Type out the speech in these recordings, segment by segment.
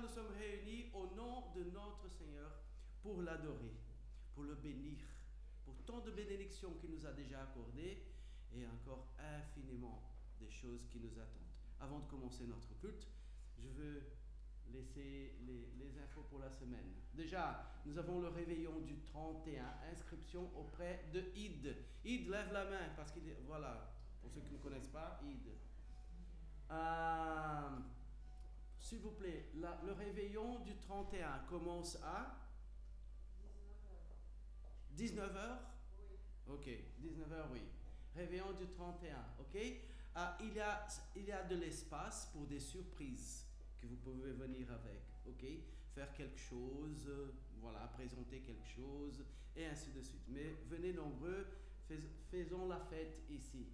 nous sommes réunis au nom de notre Seigneur pour l'adorer, pour le bénir, pour tant de bénédictions qu'il nous a déjà accordées et encore infiniment des choses qui nous attendent. Avant de commencer notre culte, je veux laisser les infos pour la semaine. Déjà, nous avons le réveillon du 31, inscription auprès de Id. Id, lève la main parce qu'il est, voilà, pour ceux qui ne connaissent pas, Id. S'il vous plaît, le réveillon du 31 commence à 19h. Oui. Ok, 19h, oui. Réveillon du 31, ok. Il y a de l'espace pour des surprises que vous pouvez venir avec, ok. Faire quelque chose, voilà, présenter quelque chose, et ainsi de suite. Mais venez nombreux, faisons la fête ici.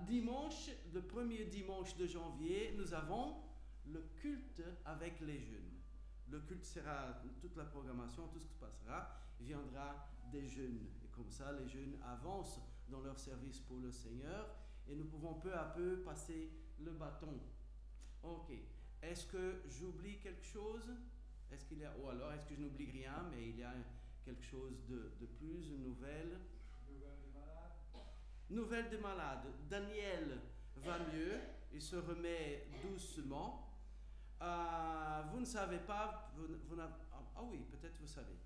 Dimanche, le premier dimanche de janvier, nous avons le culte avec les jeunes. Le culte sera, toute la programmation, tout ce qui se passera, viendra des jeunes. Et comme ça, les jeunes avancent dans leur service pour le Seigneur et nous pouvons peu à peu passer le bâton. Ok. Est-ce que j'oublie quelque chose? Ou alors est-ce que je n'oublie rien, mais il y a quelque chose de plus, une nouvelle? Nouvelle des malades. Daniel va mieux, il se remet doucement. Vous ne savez pas, oui, peut-être vous savez.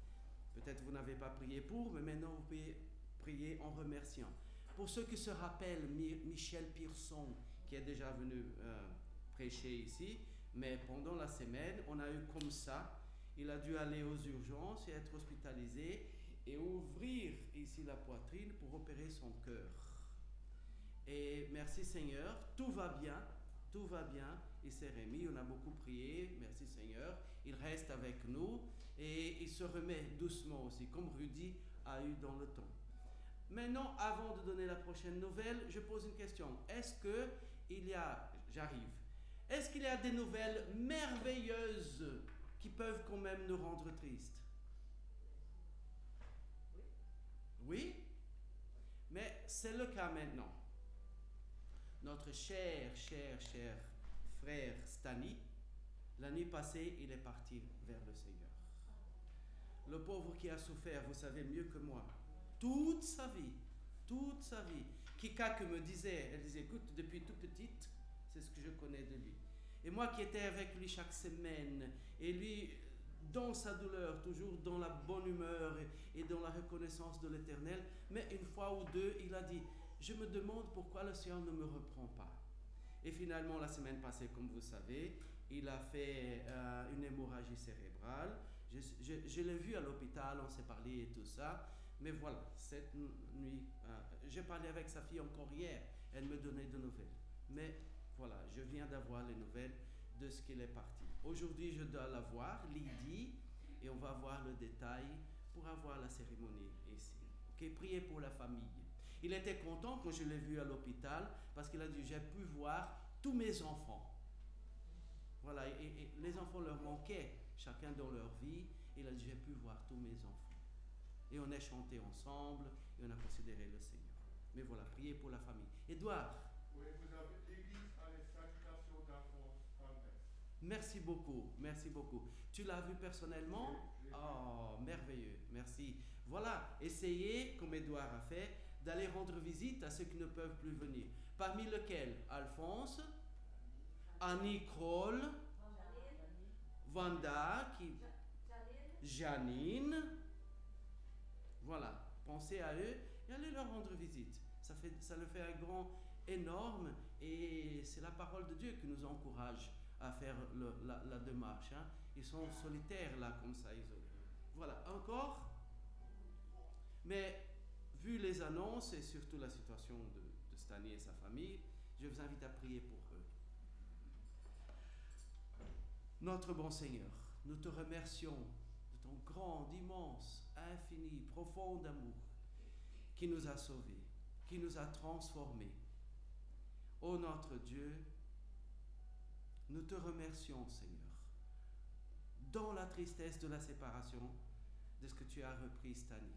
Peut-être vous n'avez pas prié pour, mais maintenant vous pouvez prier en remerciant. Pour ceux qui se rappellent, Michel Pearson, qui est déjà venu prêcher ici, mais pendant la semaine, on a eu comme ça, il a dû aller aux urgences et être hospitalisé et ouvrir ici la poitrine pour opérer son cœur. Et merci Seigneur, tout va bien, il s'est remis, on a beaucoup prié, merci Seigneur, il reste avec nous et il se remet doucement aussi, comme Rudy a eu dans le temps. Maintenant, avant de donner la prochaine nouvelle, je pose une question. Est-ce qu'il y a des nouvelles merveilleuses qui peuvent quand même nous rendre tristes? Oui? Mais c'est le cas maintenant. Notre cher frère Stani, la nuit passée, il est parti vers le Seigneur. Le pauvre qui a souffert, vous savez mieux que moi, toute sa vie. Kika me disait, elle disait, écoute, depuis tout petite, c'est ce que je connais de lui. Et moi qui étais avec lui chaque semaine, et lui, dans sa douleur, toujours dans la bonne humeur et dans la reconnaissance de l'Éternel, mais une fois ou deux, il a dit, je me demande pourquoi le Seigneur ne me reprend pas. Et finalement, la semaine passée, comme vous savez, il a fait une hémorragie cérébrale. Je l'ai vu à l'hôpital, on s'est parlé et tout ça. Mais voilà, cette nuit, j'ai parlé avec sa fille encore hier. Elle me donnait de nouvelles. Mais voilà, je viens d'avoir les nouvelles de ce qu'il est parti. Aujourd'hui, je dois la voir, Lydie, et on va voir le détail pour avoir la cérémonie ici. Ok, priez pour la famille. Il était content quand je l'ai vu à l'hôpital parce qu'il a dit, j'ai pu voir tous mes enfants. Voilà, et les enfants leur manquaient, chacun dans leur vie. Il a dit, j'ai pu voir tous mes enfants. Et on a chanté ensemble et on a considéré le Seigneur. Mais voilà, priez pour la famille. Édouard. Oui, vous avez l'Église à les salutations d'avance. Merci beaucoup. Tu l'as vu personnellement? Oui, oh, merveilleux, merci. Voilà, essayez, comme Édouard a fait, d'aller rendre visite à ceux qui ne peuvent plus venir. Parmi lesquels Alphonse, Annie Kroll, Vanda, Janine. Voilà, pensez à eux et allez leur rendre visite. Ça leur fait un grand, énorme, et c'est la parole de Dieu qui nous encourage à faire la démarche. Hein. Ils sont solitaires là, comme ça, isolés. Voilà, encore. Mais vu les annonces et surtout la situation de Stani et sa famille, je vous invite à prier pour eux. Notre bon Seigneur, nous te remercions de ton grand, immense, infini, profond amour qui nous a sauvés, qui nous a transformés. Ô notre Dieu, nous te remercions, Seigneur, dans la tristesse de la séparation, de ce que tu as repris Stani,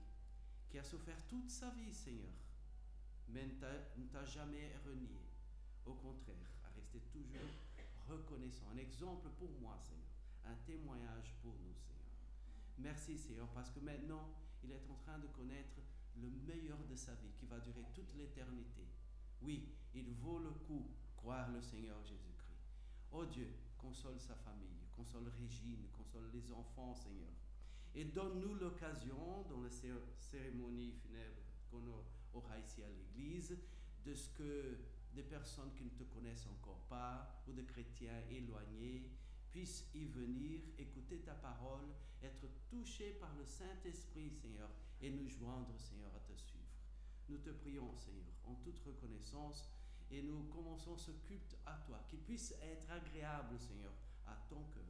qui a souffert toute sa vie, Seigneur, mais ne t'a jamais renié. Au contraire, à rester toujours reconnaissant, un exemple pour moi, Seigneur, un témoignage pour nous, Seigneur. Merci, Seigneur, parce que maintenant, il est en train de connaître le meilleur de sa vie qui va durer toute l'éternité. Oui, il vaut le coup croire le Seigneur Jésus-Christ. Oh Dieu, console sa famille, console Régine, console les enfants, Seigneur. Et donne-nous l'occasion, dans la cérémonie funèbre qu'on aura ici à l'église, de ce que des personnes qui ne te connaissent encore pas, ou de chrétiens éloignés, puissent y venir, écouter ta parole, être touchés par le Saint-Esprit, Seigneur, et nous joindre, Seigneur, à te suivre. Nous te prions, Seigneur, en toute reconnaissance, et nous commençons ce culte à toi, qu'il puisse être agréable, Seigneur, à ton cœur.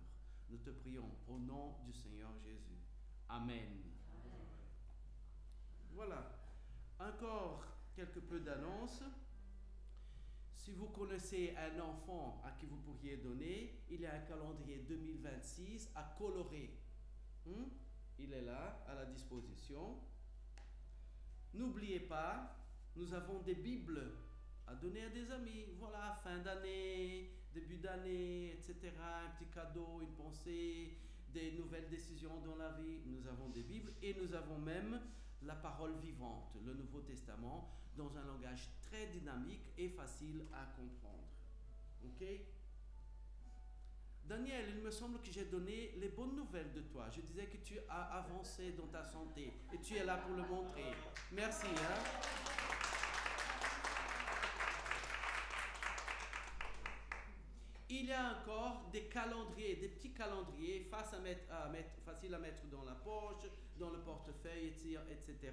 Nous te prions au nom du Seigneur Jésus. Amen. Amen. Voilà. Encore quelque peu d'annonces. Si vous connaissez un enfant à qui vous pourriez donner, il y a un calendrier 2026 à colorer. Il est là, à la disposition. N'oubliez pas, nous avons des Bibles à donner à des amis. Voilà, fin d'année, début d'année, etc. Un petit cadeau, une pensée, des nouvelles décisions dans la vie. Nous avons des Bibles et nous avons même la parole vivante, le Nouveau Testament, dans un langage très dynamique et facile à comprendre. Ok? Daniel, il me semble que j'ai donné les bonnes nouvelles de toi. Je disais que tu as avancé dans ta santé et tu es là pour le montrer. Merci. Il y a encore des calendriers, des petits calendriers faciles à mettre dans la poche, dans le portefeuille, etc.,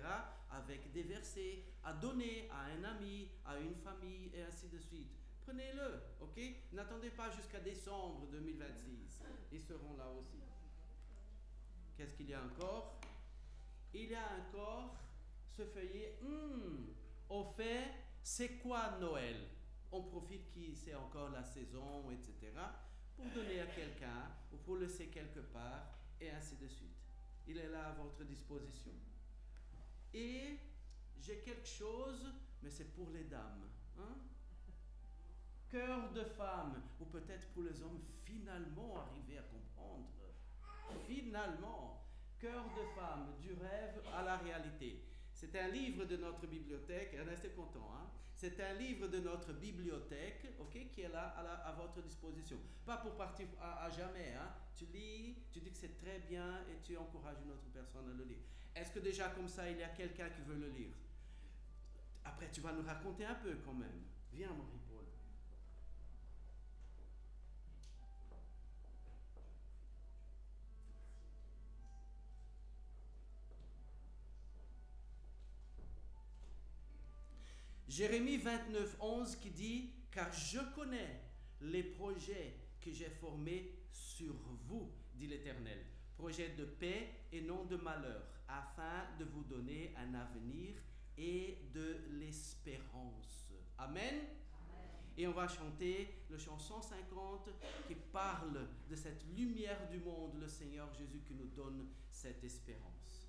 avec des versets à donner à un ami, à une famille, et ainsi de suite. Prenez-le, ok? N'attendez pas jusqu'à décembre 2026. Ils seront là aussi. Qu'est-ce qu'il y a encore? Il y a encore ce feuillet. Au fait, c'est quoi Noël? On profite que c'est encore la saison, etc., pour donner à quelqu'un ou pour laisser quelque part, et ainsi de suite. Il est là à votre disposition. Et j'ai quelque chose, mais c'est pour les dames. Cœur de femme, ou peut-être pour les hommes finalement arrivés à comprendre. Finalement, cœur de femme, du rêve à la réalité. C'est un livre de notre bibliothèque, restez content, c'est un livre de notre bibliothèque, ok, qui est là à votre disposition. Pas pour partir à jamais, Tu lis, tu dis que c'est très bien et tu encourages une autre personne à le lire. Est-ce que déjà comme ça, il y a quelqu'un qui veut le lire? Après, tu vas nous raconter un peu quand même. Viens, Marie-Paul. Jérémie 29, 11 qui dit « Car je connais les projets que j'ai formés sur vous, dit l'Éternel, projets de paix et non de malheur, afin de vous donner un avenir et de l'espérance. » Amen. Amen. Et on va chanter le chant 150 qui parle de cette lumière du monde, le Seigneur Jésus qui nous donne cette espérance.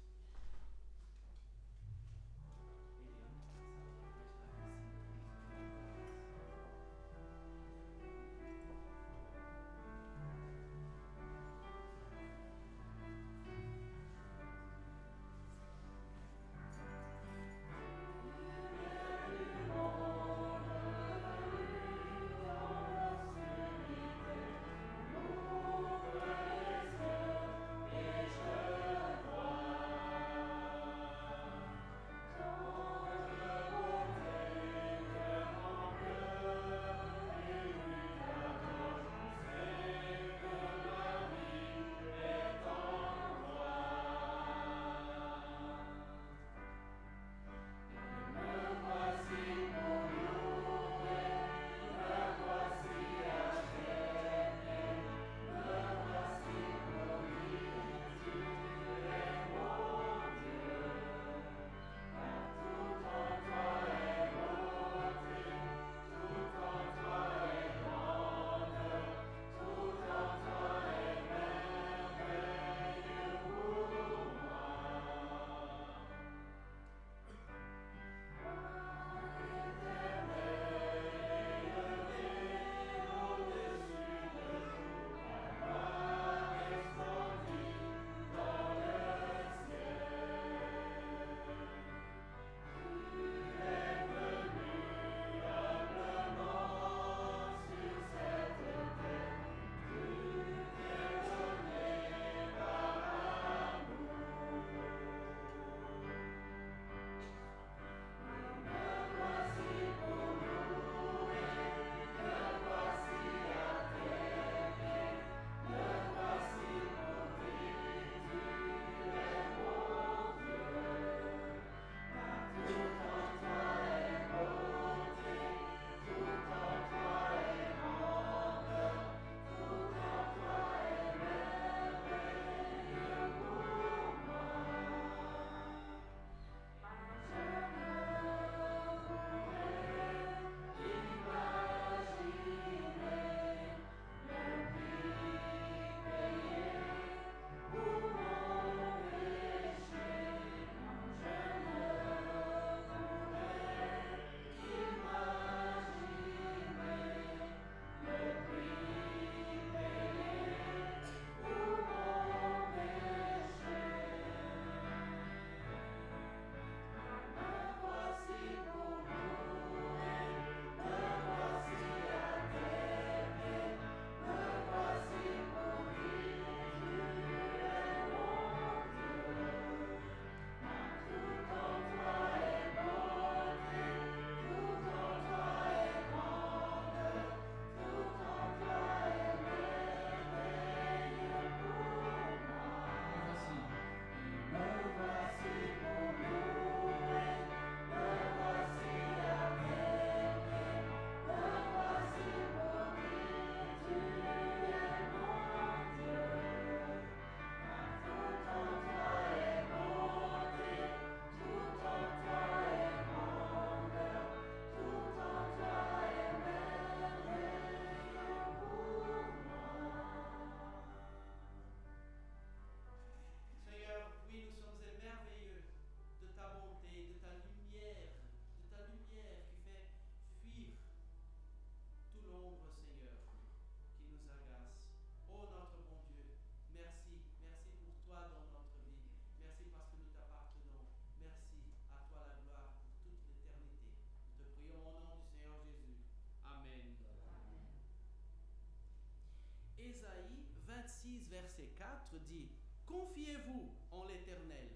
verset 4 dit, confiez-vous en l'Éternel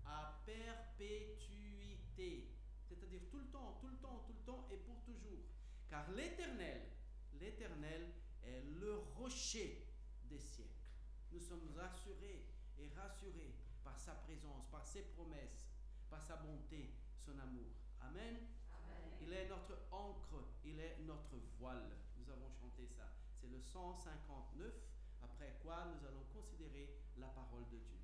à perpétuité, c'est-à-dire tout le temps, tout le temps, tout le temps et pour toujours. Car l'Éternel est le rocher des siècles. Nous sommes rassurés et rassurés par sa présence, par ses promesses, par sa bonté, son amour. Amen. Amen. Il est notre ancre, il est notre voile. Nous avons chanté ça. C'est le 159, après quoi nous allons considérer la parole de Dieu.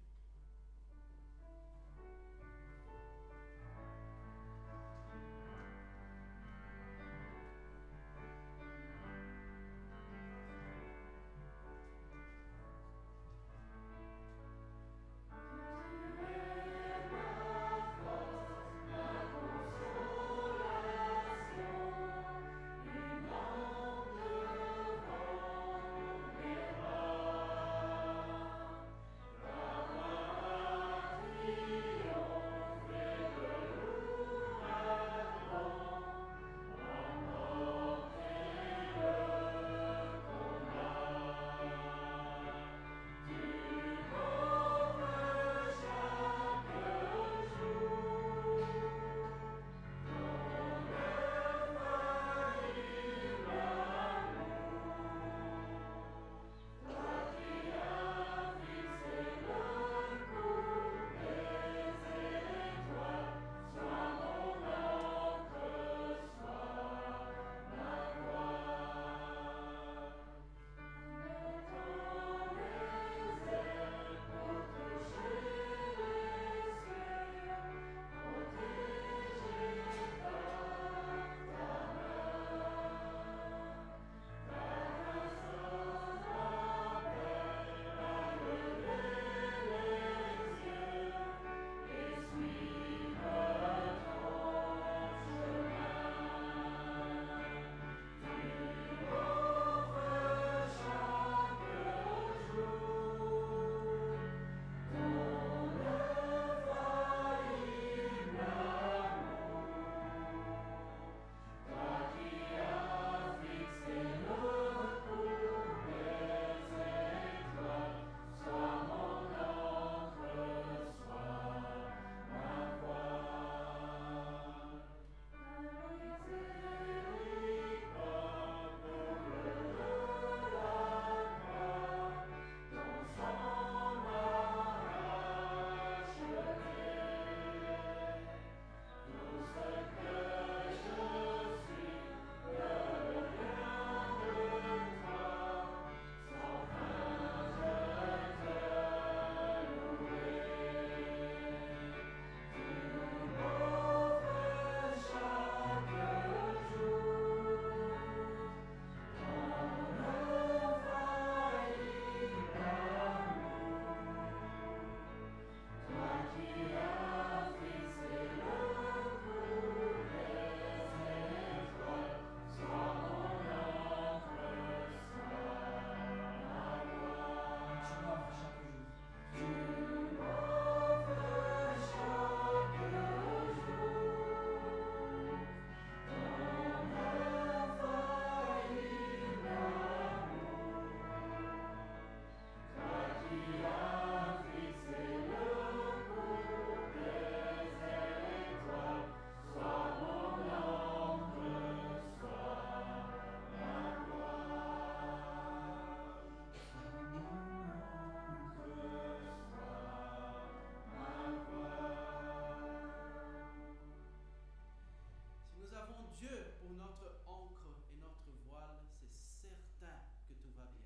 Dieu pour notre ancre et notre voile, c'est certain que tout va bien.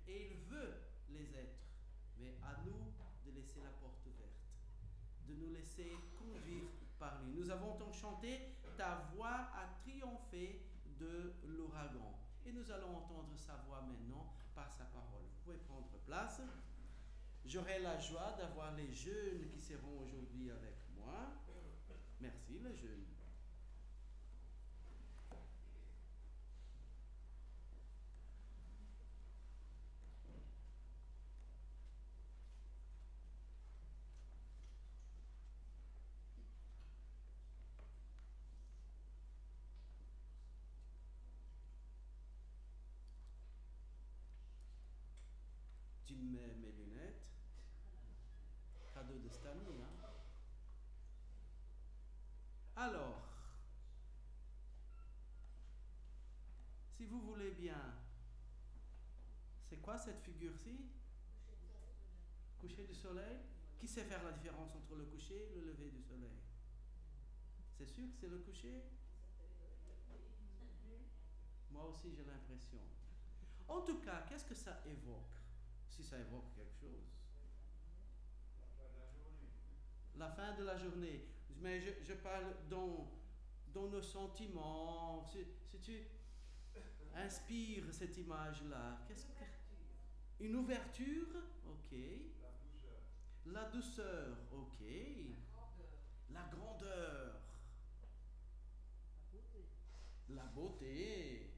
Et il veut les êtres, mais à nous de laisser la porte ouverte, de nous laisser conduire par lui. Nous avons donc chanté « Ta voix a triomphé de l'ouragan ». Et nous allons entendre sa voix maintenant par sa parole. Vous pouvez prendre place. J'aurai la joie d'avoir les jeunes qui seront aujourd'hui avec moi. Merci les jeunes. Tu mets mes lunettes. c'est à nous. Hein. Alors, si vous voulez bien, c'est quoi cette figure-ci? Coucher du soleil. Qui sait faire la différence entre le coucher et le lever du soleil? C'est sûr que c'est le coucher? Moi aussi j'ai l'impression. En tout cas, qu'est-ce que ça évoque? Si ça évoque quelque chose. La fin de la journée. Mais je parle dans nos sentiments. Si tu inspires cette image-là, qu'est-ce que... Une ouverture, ok. La douceur, ok. La grandeur. La beauté.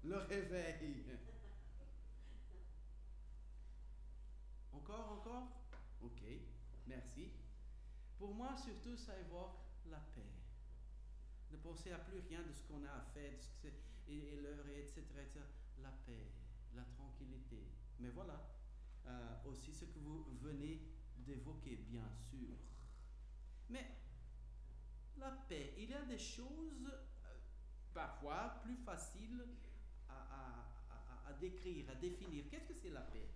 Le réveil. Encore? Ok, merci. Pour moi, surtout, ça évoque la paix. Ne pensez à plus rien de ce qu'on a fait, de ce que c'est, et l'heure, etc., etc. La paix, la tranquillité. Mais voilà, aussi ce que vous venez d'évoquer, bien sûr. Mais la paix, il y a des choses parfois plus faciles à décrire, à définir. Qu'est-ce que c'est la paix?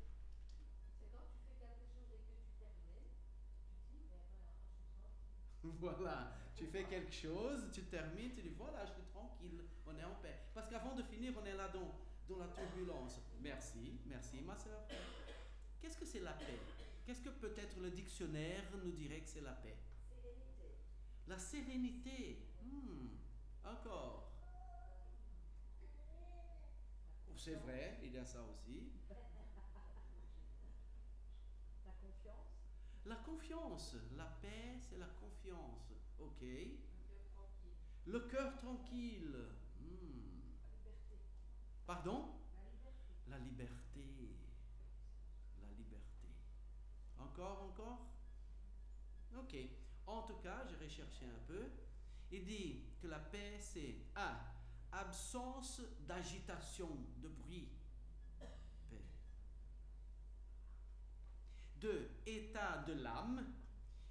C'est quand tu fais quelque chose et que tu termines, tu dis, ben voilà, je suis tranquille. Voilà, tu fais quelque chose, tu termines, tu dis voilà, je suis tranquille, on est en paix. Parce qu'avant de finir, on est là dans la turbulence. Merci ma soeur. Qu'est-ce que c'est la paix? Qu'est-ce que peut-être le dictionnaire nous dirait que c'est la paix? Sérénité. La sérénité. Encore. C'est vrai, il y a ça aussi. La confiance. La confiance. La paix, c'est la confiance. Ok. Le cœur tranquille. Le cœur tranquille. La liberté. Pardon? La liberté. La liberté. Encore? Ok. En tout cas, j'irai chercher un peu. Il dit que la paix, c'est absence d'agitation, de bruit. Paix. 2. État de l'âme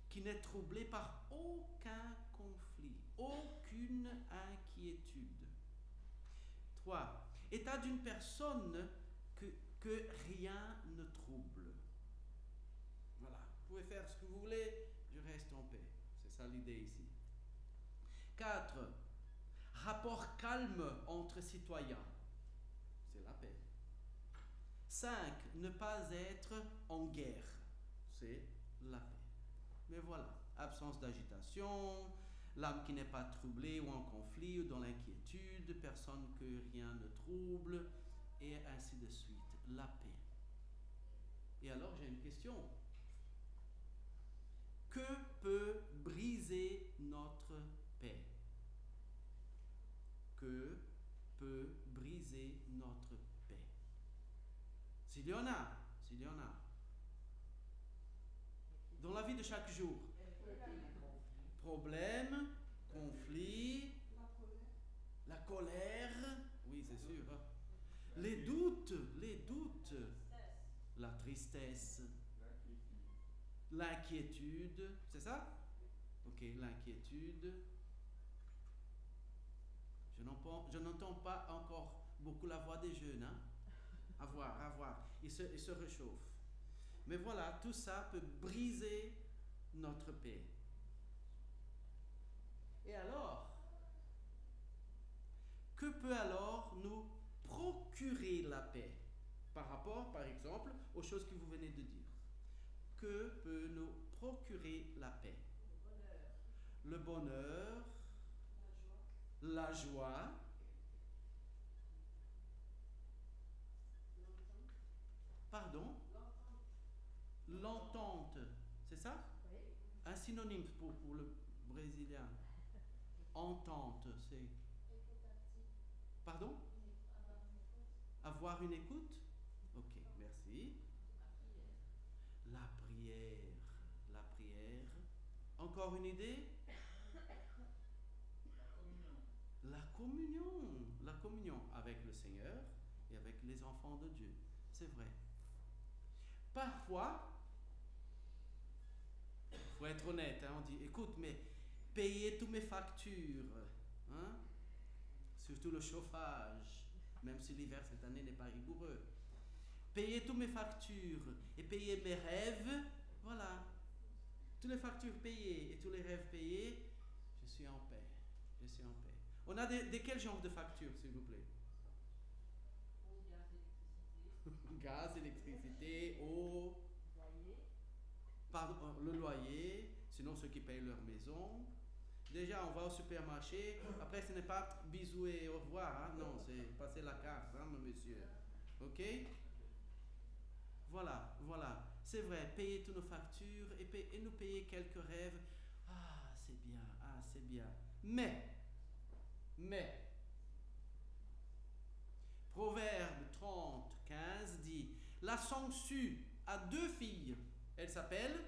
qui n'est troublé par aucun conflit, aucune inquiétude. 3. État d'une personne que rien ne trouble. Voilà, vous pouvez faire ce que vous voulez, je reste en paix. C'est ça l'idée ici. 4. Rapport calme entre citoyens. C'est la paix. 5. Ne pas être en guerre. C'est la paix. Mais voilà, absence d'agitation, l'âme qui n'est pas troublée ou en conflit ou dans l'inquiétude, personne que rien ne trouble, et ainsi de suite. La paix. Et alors j'ai une question. Que peut briser notre paix? Que peut briser notre paix? S'il y en a. Dans la vie de chaque jour. Problème, conflit, la colère, oui c'est sûr. Les doutes, la tristesse, l'inquiétude, c'est ça? Ok, l'inquiétude. Je n'entends pas encore beaucoup la voix des jeunes. Hein? À voir. Ils se réchauffent. Mais voilà, tout ça peut briser notre paix. Et alors, que peut alors nous procurer la paix par rapport, par exemple, aux choses que vous venez de dire? Que peut nous procurer la paix? Le bonheur, la joie, pardon? L'entente, c'est ça? Oui. Un synonyme pour le brésilien. Entente, c'est... Pardon? Avoir une écoute? Ok, merci. La prière. Encore une idée? La communion avec le Seigneur et avec les enfants de Dieu. C'est vrai. Parfois, va être honnête, hein, on dit, écoute, mais payer toutes mes factures, hein, surtout le chauffage, même si l'hiver cette année n'est pas rigoureux. Payer toutes mes factures et payer mes rêves, voilà. Toutes les factures payées et tous les rêves payés, je suis en paix. Je suis en paix. On a de quel genre de factures, s'il vous plaît? Eau, gaz, électricité. Gaz, électricité, eau, Loyer. pardon, le loyer, sinon ceux qui payent leur maison. Déjà, on va au supermarché. Après, ce n'est pas bisous et au revoir. Hein? Non, c'est passer la carte, hein, monsieur. Ok? Voilà, voilà. C'est vrai, payer toutes nos factures et nous payer quelques rêves. Ah, c'est bien, ah, c'est bien. Mais, Proverbe 30, 15 dit, la sangsue a 2 filles. Elles s'appellent,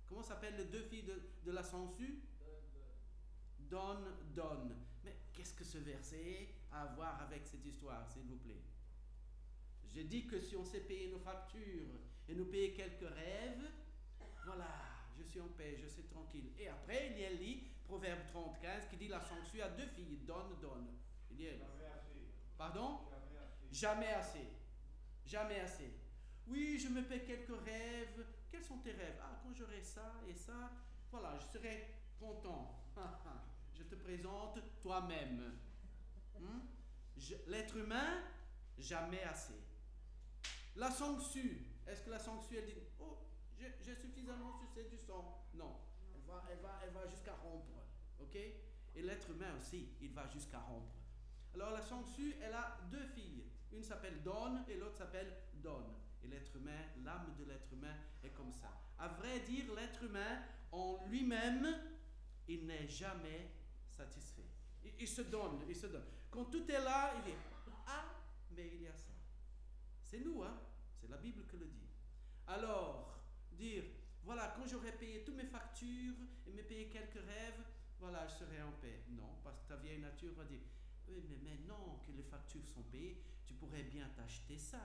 comment s'appellent les 2 filles de la sangsue? Donne. Mais qu'est-ce que ce verset a à voir avec cette histoire, s'il vous plaît? J'ai dit que si on sait payer nos factures et nous payer quelques rêves, voilà, je suis en paix, je suis tranquille. Et après, il y a le Proverbe 30, 15 qui dit la sangsue a 2 filles, donne. Il y a Jamais assez. pardon? Jamais assez. Jamais assez. Oui, je me paie quelques rêves. Quels sont tes rêves? Ah, quand j'aurai ça et ça, voilà, je serai content. Je te présente toi-même. L'être humain, jamais assez. La sangsue, est-ce que la sangsue, elle dit, oh, j'ai suffisamment sucé du sang? Non, elle va jusqu'à rompre. Ok? Et l'être humain aussi, il va jusqu'à rompre. Alors la sangsue, elle a 2 filles. Une s'appelle Donne et l'autre s'appelle Donne. Et l'être humain, l'âme de l'être humain est comme ça. À vrai dire, l'être humain, en lui-même, il n'est jamais satisfait. Il se donne. Quand tout est là, il dit, ah, mais il y a ça. C'est nous, hein? C'est la Bible qui le dit. Alors, dire, voilà, quand j'aurai payé toutes mes factures et me payé quelques rêves, voilà, je serai en paix. Non, parce que ta vieille nature va dire, oui, mais maintenant que les factures sont payées, tu pourrais bien t'acheter ça,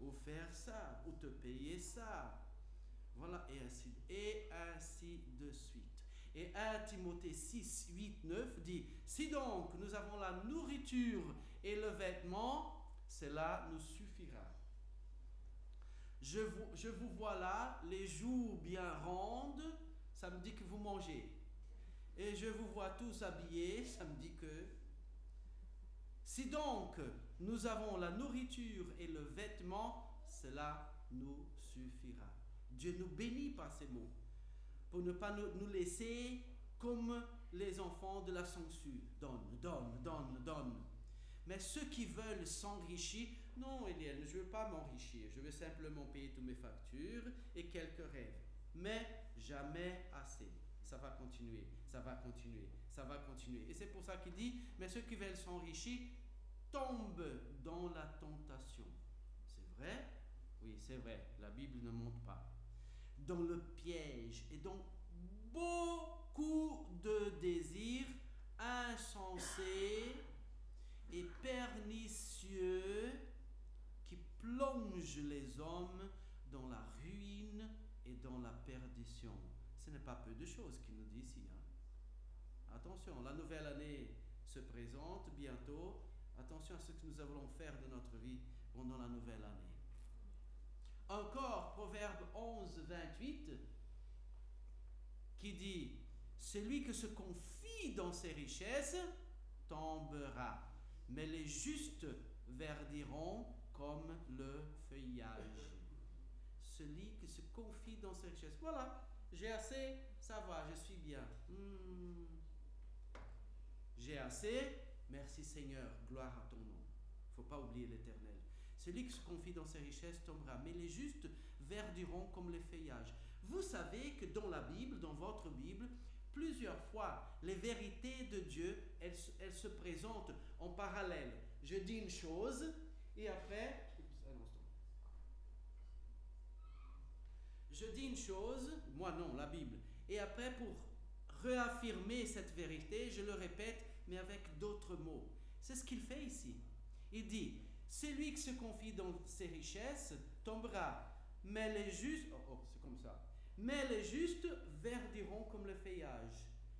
ou faire ça, ou te payer ça. Voilà, et ainsi de suite. Et 1 Timothée 6, 8, 9 dit, si donc nous avons la nourriture et le vêtement, cela nous suffira. Je vous vois là, les jours bien rondes, ça me dit que vous mangez. Et je vous vois tous habillés, ça me dit que... Si donc nous avons la nourriture et le vêtement, cela nous suffira. Dieu nous bénit par ces mots, pour ne pas nous laisser comme les enfants de la sangsue. Donne. Mais ceux qui veulent s'enrichir, non, Eliel, je ne veux pas m'enrichir, je veux simplement payer toutes mes factures et quelques rêves. Mais jamais assez. Ça va continuer. Et c'est pour ça qu'il dit, mais ceux qui veulent s'enrichir tombent dans la tentation. C'est vrai? Oui, c'est vrai, la Bible ne montre pas. Dans le piège et dans beaucoup de désirs insensés et pernicieux qui plongent les hommes dans la ruine et dans la perdition. Ce n'est pas peu de choses qu'il nous dit ici. Hein? Attention, la nouvelle année se présente bientôt. Attention à ce que nous allons faire de notre vie pendant la nouvelle année. Encore, Proverbe 11, 28, qui dit, celui qui se confie dans ses richesses tombera, mais les justes verdiront comme le feuillage. Celui qui se confie dans ses richesses. Voilà, j'ai assez, ça va, je suis bien. J'ai assez, merci Seigneur, gloire à ton nom. Il ne faut pas oublier l'Éternel. Celui qui se confie dans ses richesses tombera, mais les justes verdiront comme les feuillages. Vous savez que dans la Bible, dans votre Bible, plusieurs fois, les vérités de Dieu, elles se présentent en parallèle. Je dis une chose, et après... Je dis une chose, moi non, la Bible, et après pour réaffirmer cette vérité, je le répète, mais avec d'autres mots. C'est ce qu'il fait ici. Il dit, celui qui se confie dans ses richesses tombera, mais les justes, c'est comme ça, Mais les justes verdiront comme le feuillage.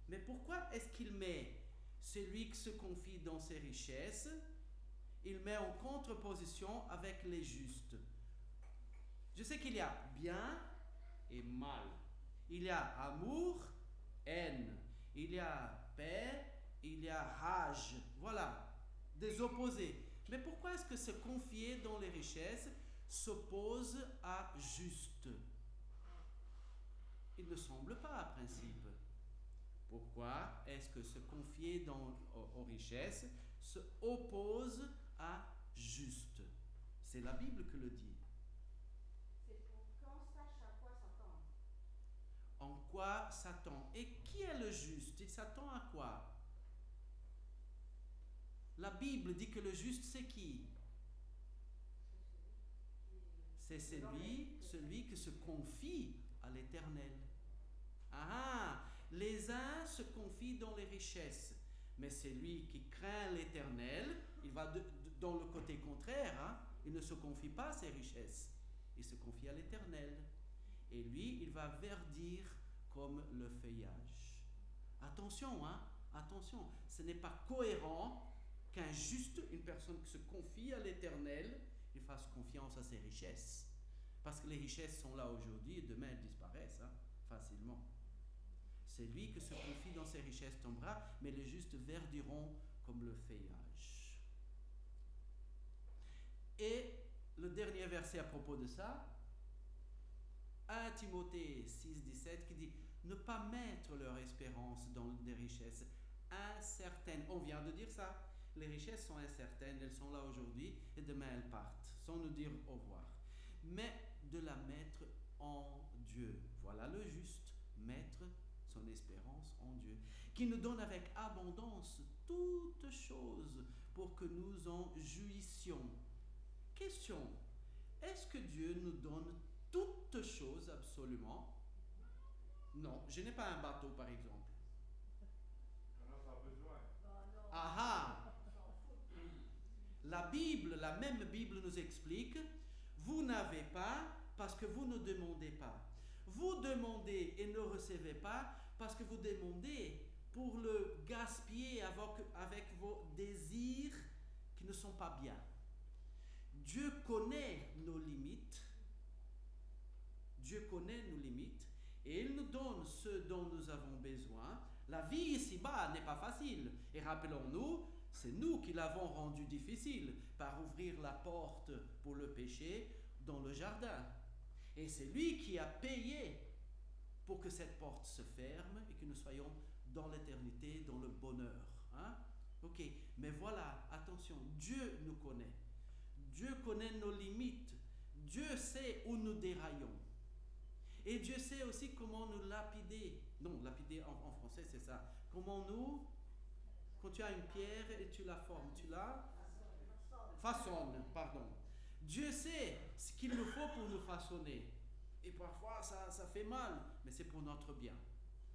Mais pourquoi est-ce qu'il met celui qui se confie dans ses richesses, il met en contreposition avec les justes? Je sais qu'il y a bien et mal. Il y a amour, haine. Il y a paix, il y a rage. Voilà, des opposés. Mais pourquoi est-ce que se confier dans les richesses s'oppose à juste? Il ne semble pas à principe. Pourquoi est-ce que se confier aux richesses se oppose à juste? C'est la Bible qui le dit. C'est pour qu'on sache à quoi s'attendre. En quoi s'attend? Et qui est le juste? Il s'attend à quoi? La Bible dit que le juste, c'est qui? C'est celui qui se confie à l'Éternel. Ah, les uns se confient dans les richesses, mais celui qui craint l'Éternel, il va dans le côté contraire. Il ne se confie pas à ses richesses, il se confie à l'Éternel. Et lui, il va verdir comme le feuillage. Attention, attention, ce n'est pas cohérent qu'un juste, une personne qui se confie à l'Éternel, il fasse confiance à ses richesses. Parce que les richesses sont là aujourd'hui et demain elles disparaissent facilement. C'est lui qui se confie dans ses richesses tombera, mais les justes verdiront comme le feuillage. Et le dernier verset à propos de ça, 1 Timothée 6,17 qui dit ne pas mettre leur espérance dans des richesses incertaines. On vient de dire ça. Les richesses sont incertaines, elles sont là aujourd'hui et demain elles partent, sans nous dire au revoir. Mais de la mettre en Dieu. Voilà le juste, mettre son espérance en Dieu, qui nous donne avec abondance toutes choses pour que nous en jouissions. Question, est-ce que Dieu nous donne toutes choses absolument? Non, je n'ai pas un bateau par exemple. On n'a pas besoin. Ah! La Bible, la même Bible nous explique, vous n'avez pas parce que vous ne demandez pas. Vous demandez et ne recevez pas parce que vous demandez pour le gaspiller avec vos désirs qui ne sont pas bien. Dieu connaît nos limites. Dieu connaît nos limites et il nous donne ce dont nous avons besoin. La vie ici-bas n'est pas facile. Et rappelons-nous, c'est nous qui l'avons rendu difficile par ouvrir la porte pour le péché dans le jardin. Et c'est lui qui a payé pour que cette porte se ferme et que nous soyons dans l'éternité, dans le bonheur. Ok, mais voilà, attention, Dieu nous connaît. Dieu connaît nos limites. Dieu sait où nous déraillons. Et Dieu sait aussi comment nous lapider. Non, lapider en français, c'est ça. Comment nous, quand tu as une pierre et tu la formes, tu la façonnes, pardon. Dieu sait ce qu'il nous faut pour nous façonner. Et parfois, ça fait mal, mais c'est pour notre bien.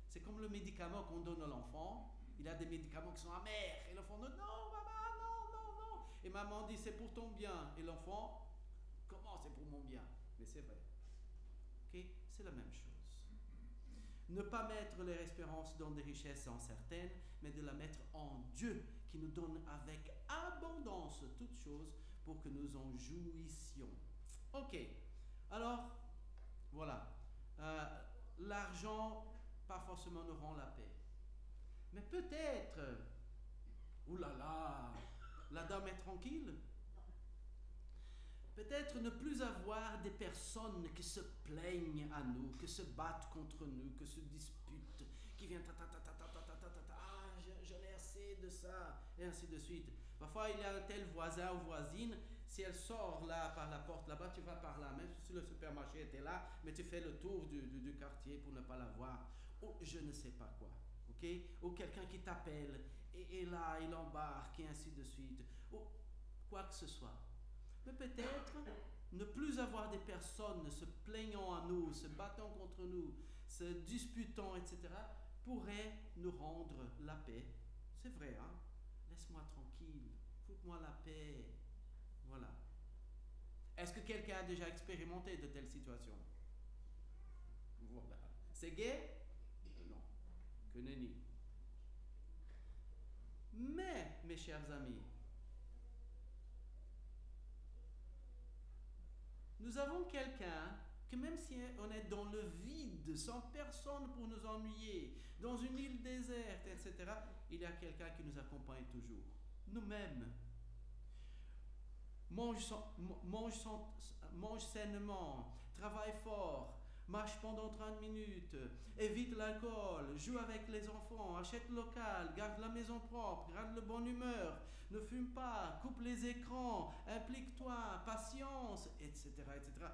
C'est comme le médicament qu'on donne à l'enfant. Il y a des médicaments qui sont amers. Et l'enfant dit, non, maman, non. Et maman dit, c'est pour ton bien. Et l'enfant, comment c'est pour mon bien? Mais c'est vrai. Ok? C'est la même chose. Ne pas mettre leur espérance dans des richesses incertaines, mais de la mettre en Dieu, qui nous donne avec abondance toutes choses pour que nous en jouissions. Ok, alors, voilà. L'argent, pas forcément nous rend la paix. Mais peut-être, oulala, la dame est tranquille. Peut-être ne plus avoir des personnes qui se plaignent à nous, qui se battent contre nous, qui se disputent, qui viennent j'en ai assez de ça, et ainsi de suite. Parfois, il y a un tel voisin ou voisine, si elle sort là par la porte là-bas, tu vas par là, même si le supermarché était là, mais tu fais le tour du quartier pour ne pas la voir. Ou je ne sais pas quoi, ok? Ou quelqu'un qui t'appelle, et là, il embarque, et ainsi de suite. Ou quoi que ce soit. Mais peut-être ne plus avoir des personnes se plaignant à nous, se battant contre nous, se disputant, etc., pourrait nous rendre la paix. C'est vrai, Laisse-moi tranquille, foute-moi la paix. Voilà. Est-ce que quelqu'un a déjà expérimenté de telles situations? Voilà. C'est gay? Non. Que nenni. Mais, mes chers amis, nous avons quelqu'un que même si on est dans le vide, sans personne pour nous ennuyer, dans une île déserte, etc., il y a quelqu'un qui nous accompagne toujours. Nous-mêmes. Mange sainement, travaille fort, marche pendant 30 minutes, évite l'alcool, joue avec les enfants, achète local, garde la maison propre, garde de bonne humeur, ne fume pas, coupe les écrans, implique-toi, patience, etc., etc.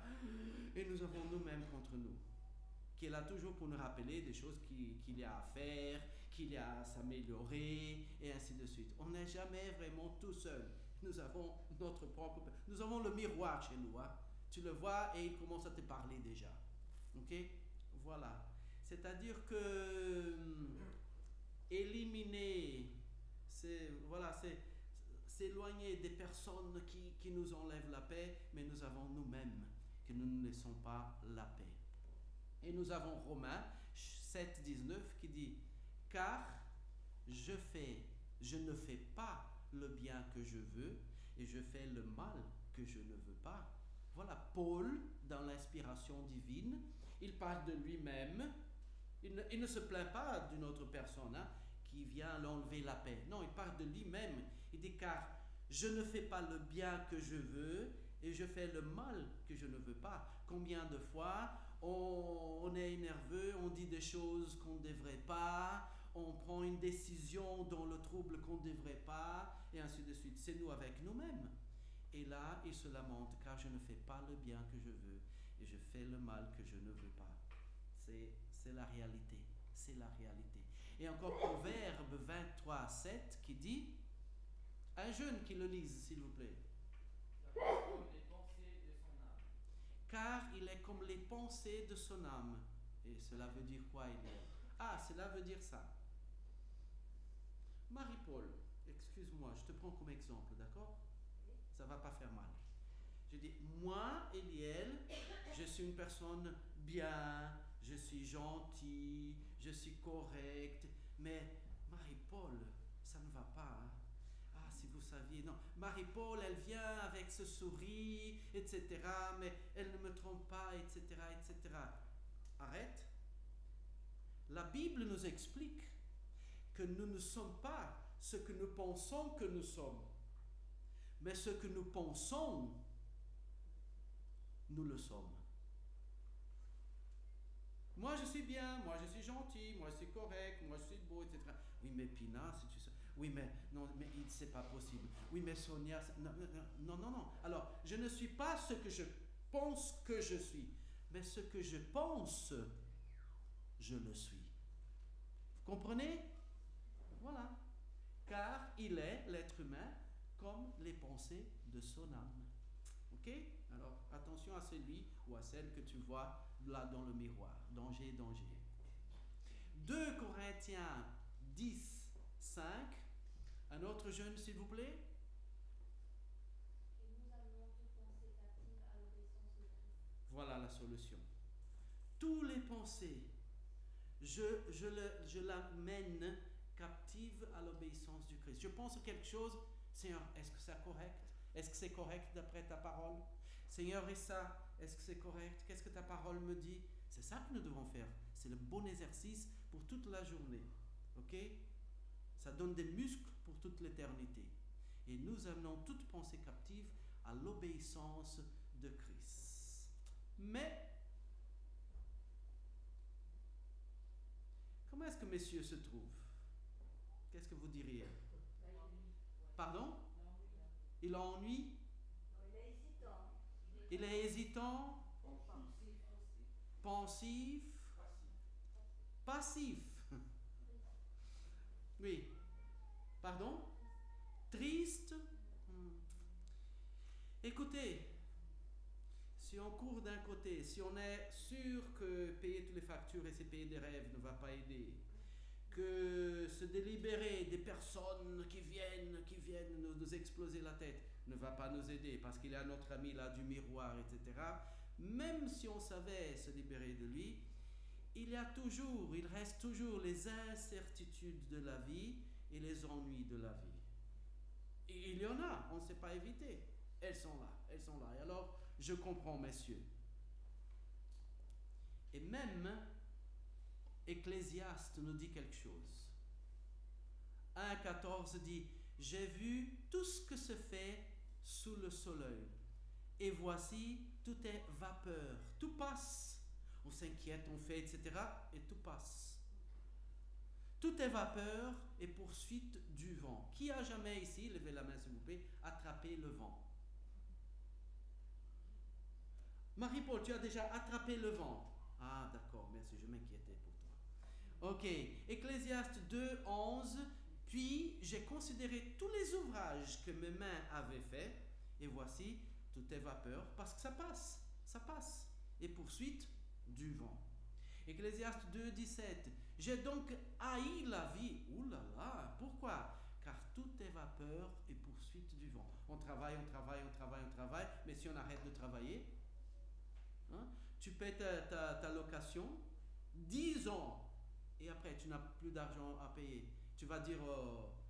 Et nous avons nous-mêmes contre nous, qui est là toujours pour nous rappeler des choses qu'il y a à faire, qu'il y a à s'améliorer, et ainsi de suite. On n'est jamais vraiment tout seul. Nous avons notre propre... Nous avons le miroir chez nous. Hein? Tu le vois et il commence à te parler déjà. Ok? Voilà. C'est-à-dire que éliminer, c'est s'éloigner des personnes qui nous enlèvent la paix, mais nous avons nous-mêmes que nous ne laissons pas la paix. Et nous avons Romains 7, 19 qui dit « Car je ne fais pas le bien que je veux et je fais le mal que je ne veux pas. » Voilà, Paul, dans l'inspiration divine, il parle de lui-même. Il ne se plaint pas d'une autre personne qui vient l'enlever la paix. Non, il parle de lui-même. Il dit « Car je ne fais pas le bien que je veux et je fais le mal que je ne veux pas. » Combien de fois on est nerveux, on dit des choses qu'on ne devrait pas, on prend une décision dans le trouble qu'on ne devrait pas, et ainsi de suite. C'est nous avec nous-mêmes. Et là, il se lamente, car je ne fais pas le bien que je veux, et je fais le mal que je ne veux pas. C'est la réalité. C'est la réalité. Et encore Proverbe 23, 7 qui dit, un jeune qui le lise, s'il vous plaît. Car il est comme les pensées de son âme. Et cela veut dire quoi, Eliel? Ah, cela veut dire ça. Marie-Paul, excuse-moi, je te prends comme exemple, d'accord? Ça ne va pas faire mal. Je dis, moi, Eliel, je suis une personne bien, je suis gentil, je suis correct, mais Marie-Paul, ça ne va pas. Hein? Ah, si vous saviez, non. Marie-Paul, elle vient avec ce sourire, etc., mais elle ne me trompe pas, etc., etc. Arrête. La Bible nous explique que nous ne sommes pas ce que nous pensons que nous sommes, mais ce que nous pensons, nous le sommes. Moi je suis bien, moi je suis gentil, moi je suis correct, moi je suis beau, etc. Oui mais Pina, si tu sais... Oui mais non, mais c'est pas possible. Oui mais Sonia, non. Alors je ne suis pas ce que je pense que je suis, mais ce que je pense, je le suis. Vous comprenez? Voilà. Car il est, l'être humain, comme les pensées de son âme. Ok? Alors, attention à celui ou à celle que tu vois là dans le miroir. Danger, danger. 2 Corinthiens 10, 5. Un autre jeune, s'il vous plaît. Et nous amenons toute pensée captive à l'obéissance de Christ. Voilà la solution. Tous les pensées, je l'amène captive à l'obéissance du Christ. Je pense à quelque chose, Seigneur, est-ce que c'est correct? Est-ce que c'est correct d'après ta parole? Seigneur, et ça, est-ce que c'est correct? Qu'est-ce que ta parole me dit? C'est ça que nous devons faire. C'est le bon exercice pour toute la journée. Ok? Ça donne des muscles pour toute l'éternité. Et nous amenons toute pensée captive à l'obéissance de Christ. Mais, comment est-ce que messieurs se trouvent? Qu'est-ce que vous diriez? Pardon? Il ennuie? Il est hésitant. Il est hésitant? Pensif? Passif? Oui. Pardon? Triste? Écoutez, si on court d'un côté, si on est sûr que payer toutes les factures et se payer des rêves ne va pas aider, que se délibérer des personnes qui viennent nous exploser la tête ne va pas nous aider parce qu'il y a notre ami là du miroir, etc. Même si on savait se libérer de lui, il reste toujours les incertitudes de la vie et les ennuis de la vie. Et il y en a, on ne sait pas éviter. Elles sont là. Et alors, je comprends, messieurs. Et même, Ecclésiaste nous dit quelque chose. 1,14 dit, « J'ai vu tout ce que se fait sous le soleil, et voici, tout est vapeur, tout passe. On s'inquiète, on fait, etc. et tout passe. Tout est vapeur et poursuite du vent. » Qui a jamais ici, levez la main s'il vous plaît, attrapé le vent? Marie-Paul, tu as déjà attrapé le vent? Ah, d'accord, merci, je m'inquiétais pour toi. Ok, Ecclésiaste 2, 11. Puis j'ai considéré tous les ouvrages que mes mains avaient faits, et voici, tout est vapeur, parce que ça passe, et poursuite du vent. Ecclésiaste 2, 17. J'ai donc haï la vie. Ouh là là, pourquoi? Car tout est vapeur et poursuite du vent. On travaille, mais si on arrête de travailler, hein, tu paies ta location 10 ans, et après tu n'as plus d'argent à payer. Tu vas dire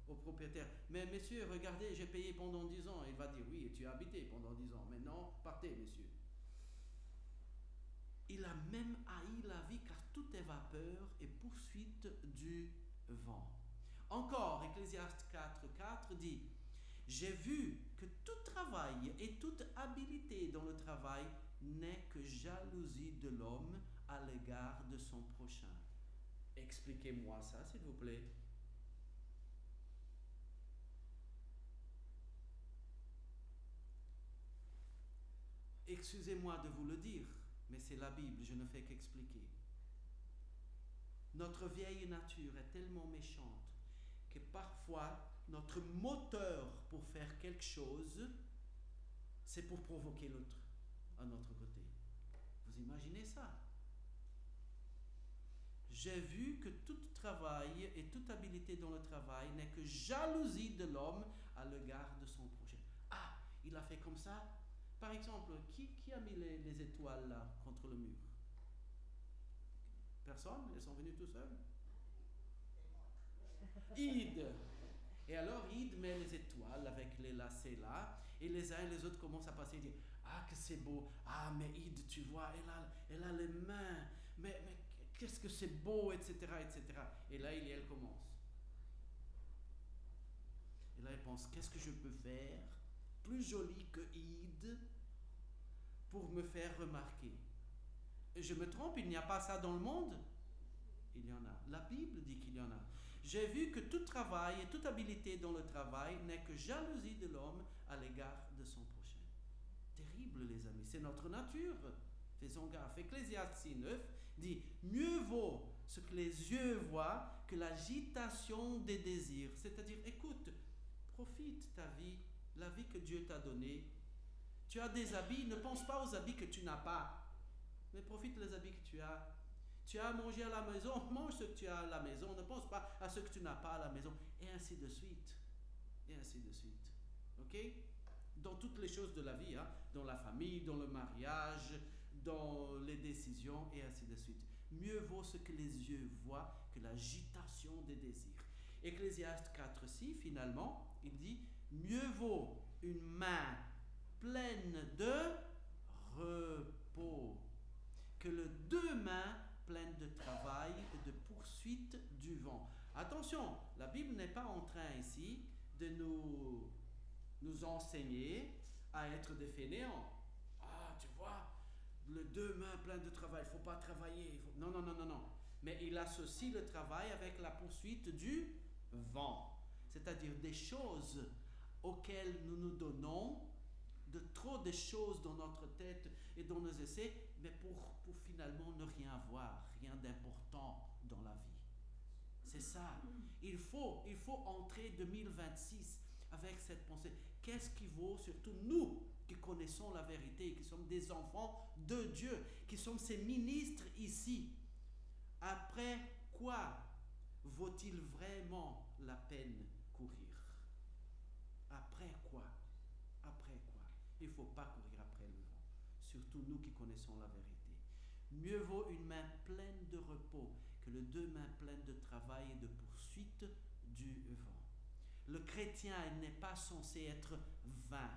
au propriétaire, mais monsieur, regardez, j'ai payé pendant 10 ans. Il va dire, oui, tu as habité pendant 10 ans. Maintenant, partez, monsieur. Il a même haï la vie, car tout est vapeur et poursuite du vent. Encore, Ecclésiaste 4 dit, j'ai vu que tout travail et toute habilité dans le travail n'est que jalousie de l'homme à l'égard de son prochain. Expliquez-moi ça, s'il vous plaît. Excusez-moi de vous le dire, mais c'est la Bible, je ne fais qu'expliquer. Notre vieille nature est tellement méchante que parfois, notre moteur pour faire quelque chose, c'est pour provoquer l'autre à notre côté. Vous imaginez ça? J'ai vu que tout travail et toute habilité dans le travail n'est que jalousie de l'homme à l'égard de son prochain. Ah, il a fait comme ça? Par exemple, qui a mis les étoiles là contre le mur? Personne? Elles sont venues tout seules? Id. Et alors Id met les étoiles avec les lacets là, et les uns et les autres commencent à passer et dire, ah que c'est beau, ah mais Id, tu vois, elle a les mains, mais qu'est-ce que c'est beau, etc., etc. Et là elle commence. Et là elle pense, qu'est-ce que je peux faire plus joli que Id pour me faire remarquer? Et je me trompe, il n'y a pas ça dans le monde? Il y en a. La Bible dit qu'il y en a. J'ai vu que tout travail et toute habilité dans le travail n'est que jalousie de l'homme à l'égard de son prochain. Terrible, les amis, c'est notre nature. Faisons gaffe. Ecclésiaste 6:9 dit, mieux vaut ce que les yeux voient que l'agitation des désirs. C'est-à-dire, écoute, profite ta vie, la vie que Dieu t'a donnée. Tu as des habits, ne pense pas aux habits que tu n'as pas, mais profite des habits que tu as. Tu as à manger à la maison, mange ce que tu as à la maison, ne pense pas à ce que tu n'as pas à la maison, et ainsi de suite. Et ainsi de suite. Ok? Dans toutes les choses de la vie, hein? Dans la famille, dans le mariage, dans les décisions, et ainsi de suite. Mieux vaut ce que les yeux voient que l'agitation des désirs. Ecclésiaste 4:6, finalement, il dit, mieux vaut une main pleine de repos que les 2 mains pleines de travail et de poursuite du vent. Attention, la Bible n'est pas en train ici de nous enseigner à être des fainéants. Ah, tu vois, les 2 mains pleines de travail, il ne faut pas travailler. Non. Mais il associe le travail avec la poursuite du vent. C'est-à-dire des choses auxquelles nous nous donnons, de trop de choses dans notre tête et dans nos essais, mais pour finalement ne rien avoir, rien d'important dans la vie. C'est ça. Il faut entrer 2026 avec cette pensée. Qu'est-ce qui vaut, surtout nous qui connaissons la vérité, qui sommes des enfants de Dieu, qui sommes ses ministres ici? Après quoi vaut-il vraiment la peine courir? Après quoi? Il ne faut pas courir après le vent. Surtout nous qui connaissons la vérité. Mieux vaut une main pleine de repos que les deux mains pleines de travail et de poursuite du vent. Le chrétien n'est pas censé être vain.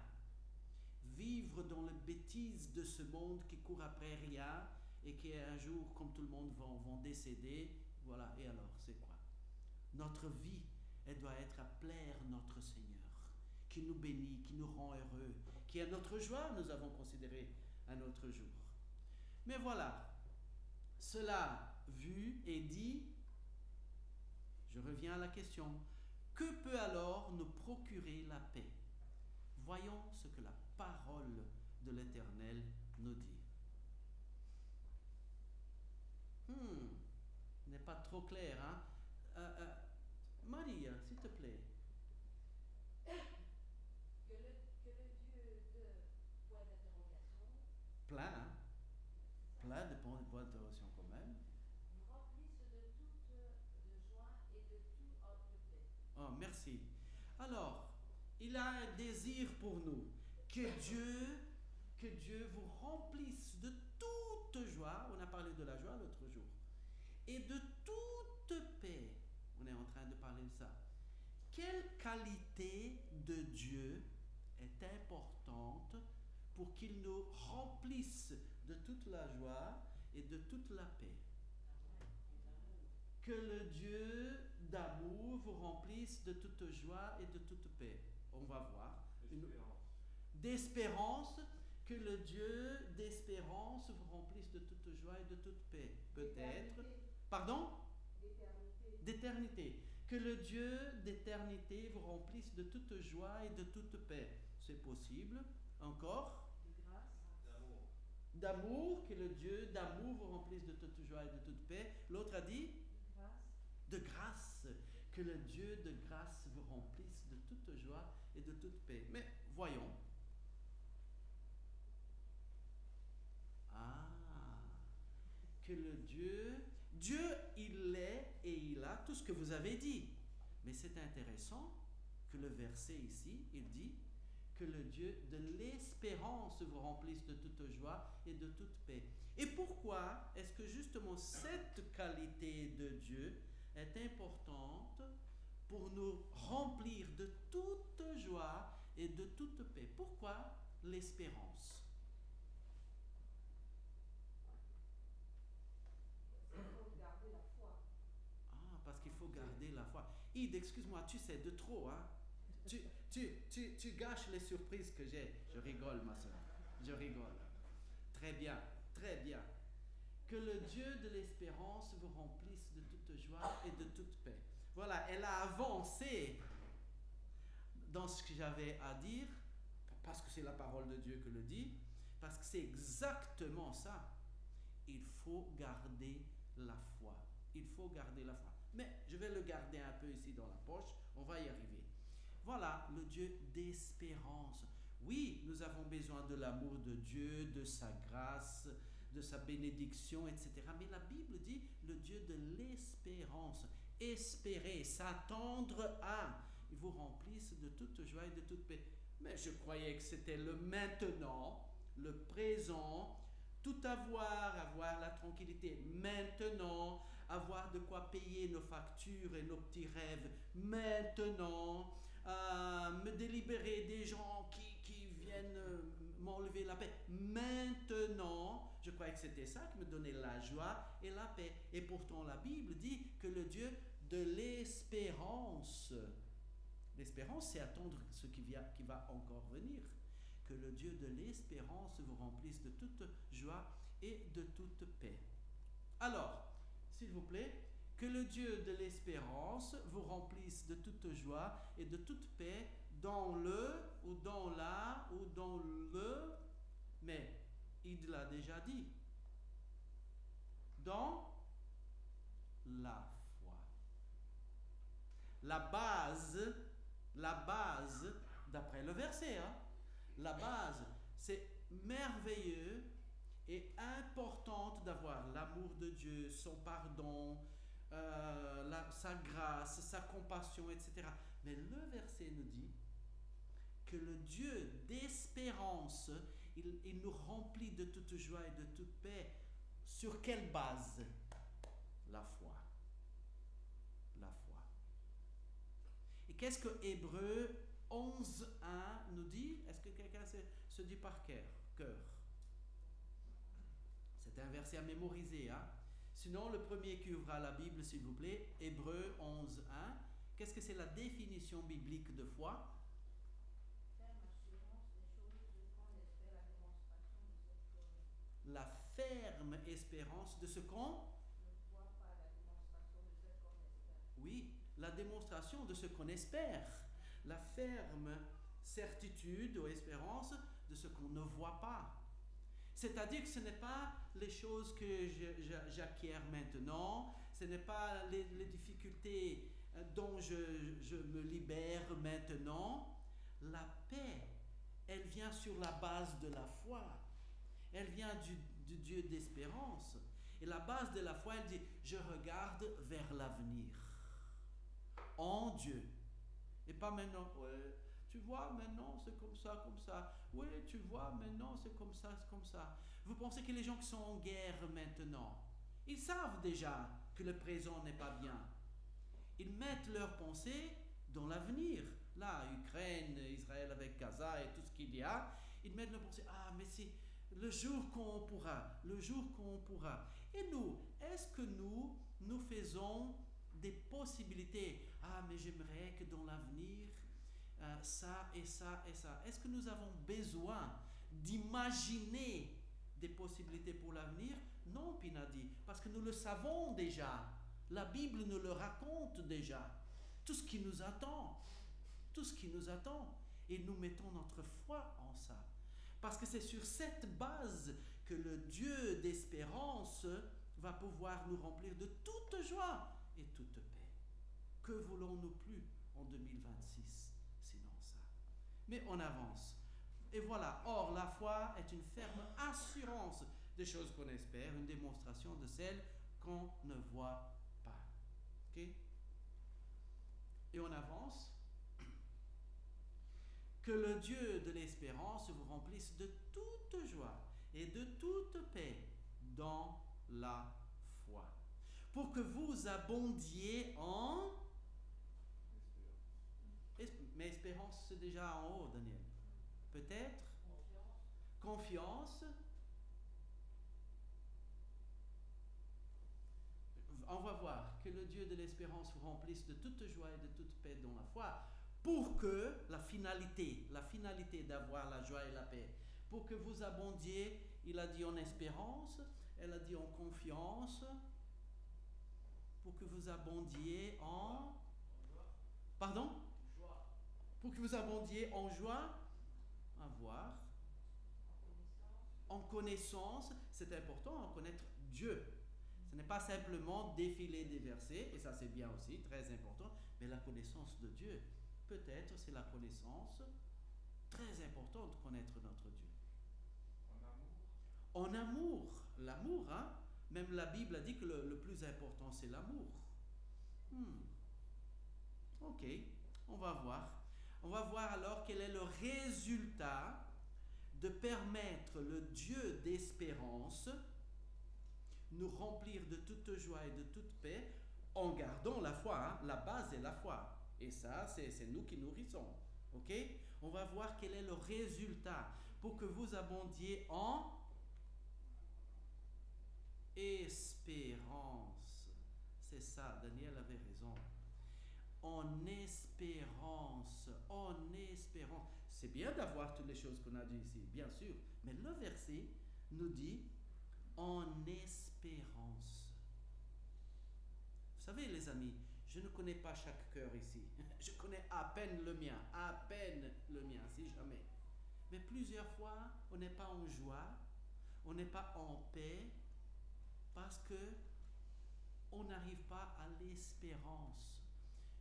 Vivre dans les bêtises de ce monde qui court après rien et qui un jour, comme tout le monde, vont décéder. Voilà, et alors, c'est quoi? Notre vie, elle doit être à plaire notre Seigneur, qui nous bénit, qui nous rend heureux, qui est notre joie, nous avons considéré un autre jour. Mais voilà, cela vu et dit, je reviens à la question, que peut alors nous procurer la paix? Voyons ce que la parole de l'Éternel nous dit. N'est pas trop clair, hein? Maria, s'il te plaît. Que le Dieu de point d'interrogation Plein, hein? Plein de points d'interrogation quand même. vous remplisse de toute joie et de tout entre paix. Oh, merci. Alors, il a un désir pour nous. Que Dieu vous remplisse de toute joie. On a parlé de la joie l'autre jour. Et de toute paix. On est en train de parler de ça. Quelle qualité de Dieu est importante pour qu'il nous remplisse de toute la joie et de toute la paix? Que le Dieu d'amour vous remplisse de toute joie et de toute paix. On va voir. D'espérance. Que le Dieu d'espérance vous remplisse de toute joie et de toute paix. Peut-être. Pardon? D'éternité. Que le Dieu d'éternité vous remplisse de toute joie et de toute paix. C'est possible. Encore? D'amour. Que le Dieu d'amour vous remplisse de toute joie et de toute paix. L'autre a dit? De grâce. Que le Dieu de grâce vous remplisse de toute joie et de toute paix. Mais voyons. Que le Dieu, il est et il a tout ce que vous avez dit. Mais c'est intéressant que le verset ici, il dit que le Dieu de l'espérance vous remplisse de toute joie et de toute paix. Et pourquoi est-ce que justement cette qualité de Dieu est importante pour nous remplir de toute joie et de toute paix? Pourquoi l'espérance? Parce qu'il faut garder la foi. Ide, excuse-moi, tu sais de trop, hein? Tu gâches les surprises que j'ai. Je rigole, ma soeur. Je rigole. Très bien, très bien. Que le Dieu de l'espérance vous remplisse de toute joie et de toute paix. Voilà, elle a avancé dans ce que j'avais à dire, parce que c'est la parole de Dieu que le dit, parce que c'est exactement ça. Il faut garder la foi. Il faut garder la foi. Mais je vais le garder un peu ici dans la poche, on va y arriver. Voilà, le Dieu d'espérance. Oui, nous avons besoin de l'amour de Dieu, de sa grâce, de sa bénédiction, etc. Mais la Bible dit le Dieu de l'espérance. Espérer, s'attendre à. Il vous remplisse de toute joie et de toute paix. Mais je croyais que c'était le maintenant, le présent, tout avoir la tranquillité maintenant, avoir de quoi payer nos factures et nos petits rêves maintenant, me délibérer des gens qui viennent m'enlever la paix maintenant. Je croyais que c'était ça qui me donnait la joie et la paix. Et pourtant la Bible dit que le Dieu de l'espérance, l'espérance c'est attendre ce qui va encore venir. Que le Dieu de l'espérance vous remplisse de toute joie et de toute paix. Alors, s'il vous plaît, que le Dieu de l'espérance vous remplisse de toute joie et de toute paix dans le, ou dans la, ou dans le, mais il l'a déjà dit, dans la foi. La base, d'après le verset, hein, la base, c'est merveilleux et importante d'avoir l'amour de Dieu, son pardon, sa grâce, sa compassion, etc. Mais le verset nous dit que le Dieu d'espérance, il nous remplit de toute joie et de toute paix Sur quelle base? La foi. La foi. Et qu'est-ce que Hébreux 11.1 nous dit? Est-ce que quelqu'un se dit par cœur? C'est un verset à mémoriser. Hein? Sinon, le premier qui ouvrira la Bible, s'il vous plaît, Hébreux 11.1. Qu'est-ce que c'est la définition biblique de foi? La ferme espérance de ce qu'on oui, la démonstration de ce qu'on espère. La ferme certitude ou espérance de ce qu'on ne voit pas. C'est-à-dire que ce n'est pas les choses que j'acquiers maintenant, ce n'est pas les difficultés dont je me libère maintenant. La paix, elle vient sur la base de la foi. Elle vient du Dieu d'espérance. Et la base de la foi, elle dit, je regarde vers l'avenir. En Dieu. Et pas maintenant, ouais, tu vois, maintenant c'est comme ça, comme ça. Oui, tu vois, maintenant c'est comme ça, c'est comme ça. Vous pensez que les gens qui sont en guerre maintenant, ils savent déjà que le présent n'est pas bien. Ils mettent leurs pensées dans l'avenir. Là, Ukraine, Israël avec Gaza et tout ce qu'il y a, ils mettent leurs pensées, ah, mais c'est le jour qu'on pourra, le jour qu'on pourra. Et nous, est-ce que nous faisons des possibilités? Ah, mais j'aimerais que dans l'avenir, ça et ça et ça. Est-ce que nous avons besoin d'imaginer des possibilités pour l'avenir? Non, Pinadi, parce que nous le savons déjà. La Bible nous le raconte déjà. Tout ce qui nous attend. Tout ce qui nous attend. Et nous mettons notre foi en ça. Parce que c'est sur cette base que le Dieu d'espérance va pouvoir nous remplir de toute joie et toute paix. Que voulons-nous plus en 2026, sinon ça? Mais on avance. Et voilà, or la foi est une ferme assurance des choses qu'on espère, une démonstration de celles qu'on ne voit pas. Ok? Et on avance. Que le Dieu de l'espérance vous remplisse de toute joie et de toute paix dans la foi, pour que vous abondiez en... Mais espérance, c'est déjà en haut, Daniel. Peut-être? Confiance. On va voir que le Dieu de l'espérance vous remplisse de toute joie et de toute paix dans la foi, pour que la finalité d'avoir la joie et la paix, pour que vous abondiez, il a dit en espérance, elle a dit en confiance, pour que vous abondiez en... Pardon? Pour que vous abondiez en joie, avoir, en connaissance, c'est important, en connaître Dieu. Ce n'est pas simplement défiler des versets, et ça c'est bien aussi, très important, mais la connaissance de Dieu. Peut-être c'est la connaissance très importante de connaître notre Dieu. En amour. L'amour, hein? Même la Bible a dit que le plus important c'est l'amour. Ok, on va voir. On va voir alors quel est le résultat de permettre le Dieu d'espérance nous remplir de toute joie et de toute paix en gardant la foi. Hein? La base est la foi. Et ça, c'est nous qui nourrissons. Ok? On va voir quel est le résultat pour que vous abondiez en espérance. C'est ça, Daniel avait raison. En espérance. En espérance. C'est bien d'avoir toutes les choses qu'on a dit ici, bien sûr. Mais le verset nous dit en espérance. Vous savez, les amis, je ne connais pas chaque cœur ici. Je connais à peine le mien, si jamais. Mais plusieurs fois, on n'est pas en joie, on n'est pas en paix, parce que on n'arrive pas à l'espérance.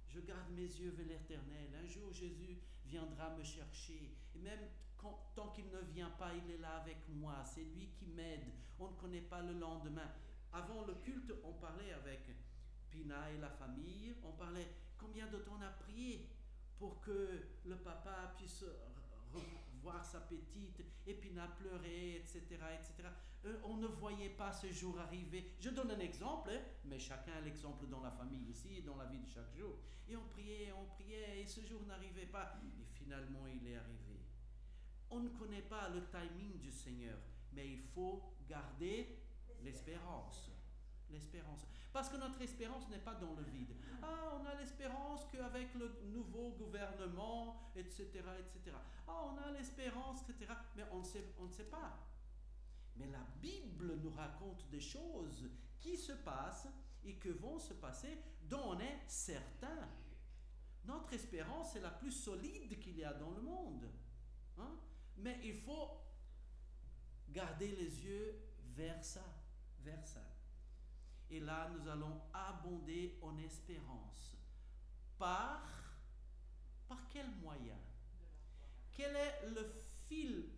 Je garde mes yeux vers l'Éternel. Un jour, Jésus viendra me chercher. Et même tant qu'il ne vient pas, il est là avec moi. C'est lui qui m'aide. On ne connaît pas le lendemain. Avant le culte, on parlait avec Pina et la famille. On parlait combien de temps on a prié pour que le papa puisse revoir sa petite. Et Pina pleurait, etc., etc. On ne voyait pas ce jour arriver. Je donne un exemple, hein, mais chacun a l'exemple dans la famille ici et dans la vie de chaque jour. Et on priait, et ce jour n'arrivait pas. Et finalement, il est arrivé. On ne connaît pas le timing du Seigneur, mais il faut garder l'espérance. L'espérance. Parce que notre espérance n'est pas dans le vide. Ah, on a l'espérance qu'avec le nouveau gouvernement, etc., etc. Ah, on a l'espérance, etc. Mais on ne sait pas. Mais la Bible nous raconte des choses qui se passent et que vont se passer dont on est certain. Notre espérance est la plus solide qu'il y a dans le monde. Hein? Mais il faut garder les yeux vers ça, vers ça. Et là, nous allons abonder en espérance. Par quel moyen? Quel est le fil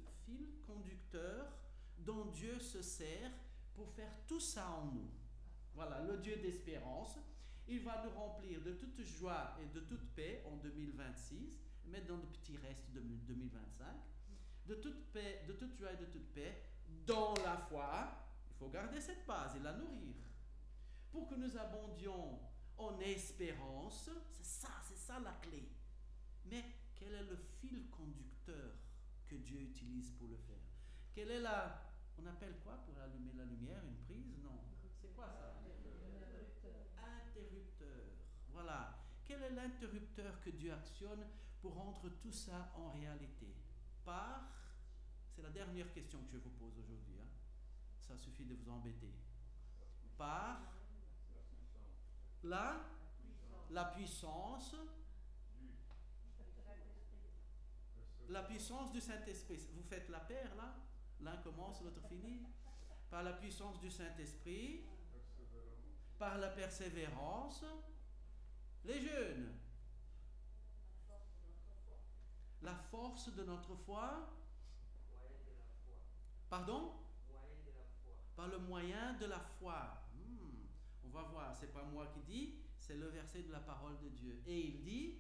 conducteur dont Dieu se sert pour faire tout ça en nous? Voilà, le Dieu d'espérance. Il va nous remplir de toute joie et de toute paix en 2026, mettre dans le petit reste de 2025. De toute paix, de toute joie et de toute paix, dans la foi. Il faut garder cette base et la nourrir. Pour que nous abondions en espérance, c'est ça la clé. Mais quel est le fil conducteur que Dieu utilise pour le faire? Quelle est on appelle quoi pour allumer la lumière? Une prise? Non. C'est quoi ça? Interrupteur. Voilà. Quel est l'interrupteur que Dieu actionne pour rendre tout ça en réalité? C'est la dernière question que je vous pose aujourd'hui. Hein. Ça suffit de vous embêter. Par la puissance du Saint-Esprit. Vous faites la paire là? L'un commence, l'autre finit. Par la puissance du Saint-Esprit, par la persévérance, les jeunes. La force de notre foi. Pardon? Par le moyen de la foi. On va voir, c'est pas moi qui dis, c'est le verset de la parole de Dieu. Et il dit,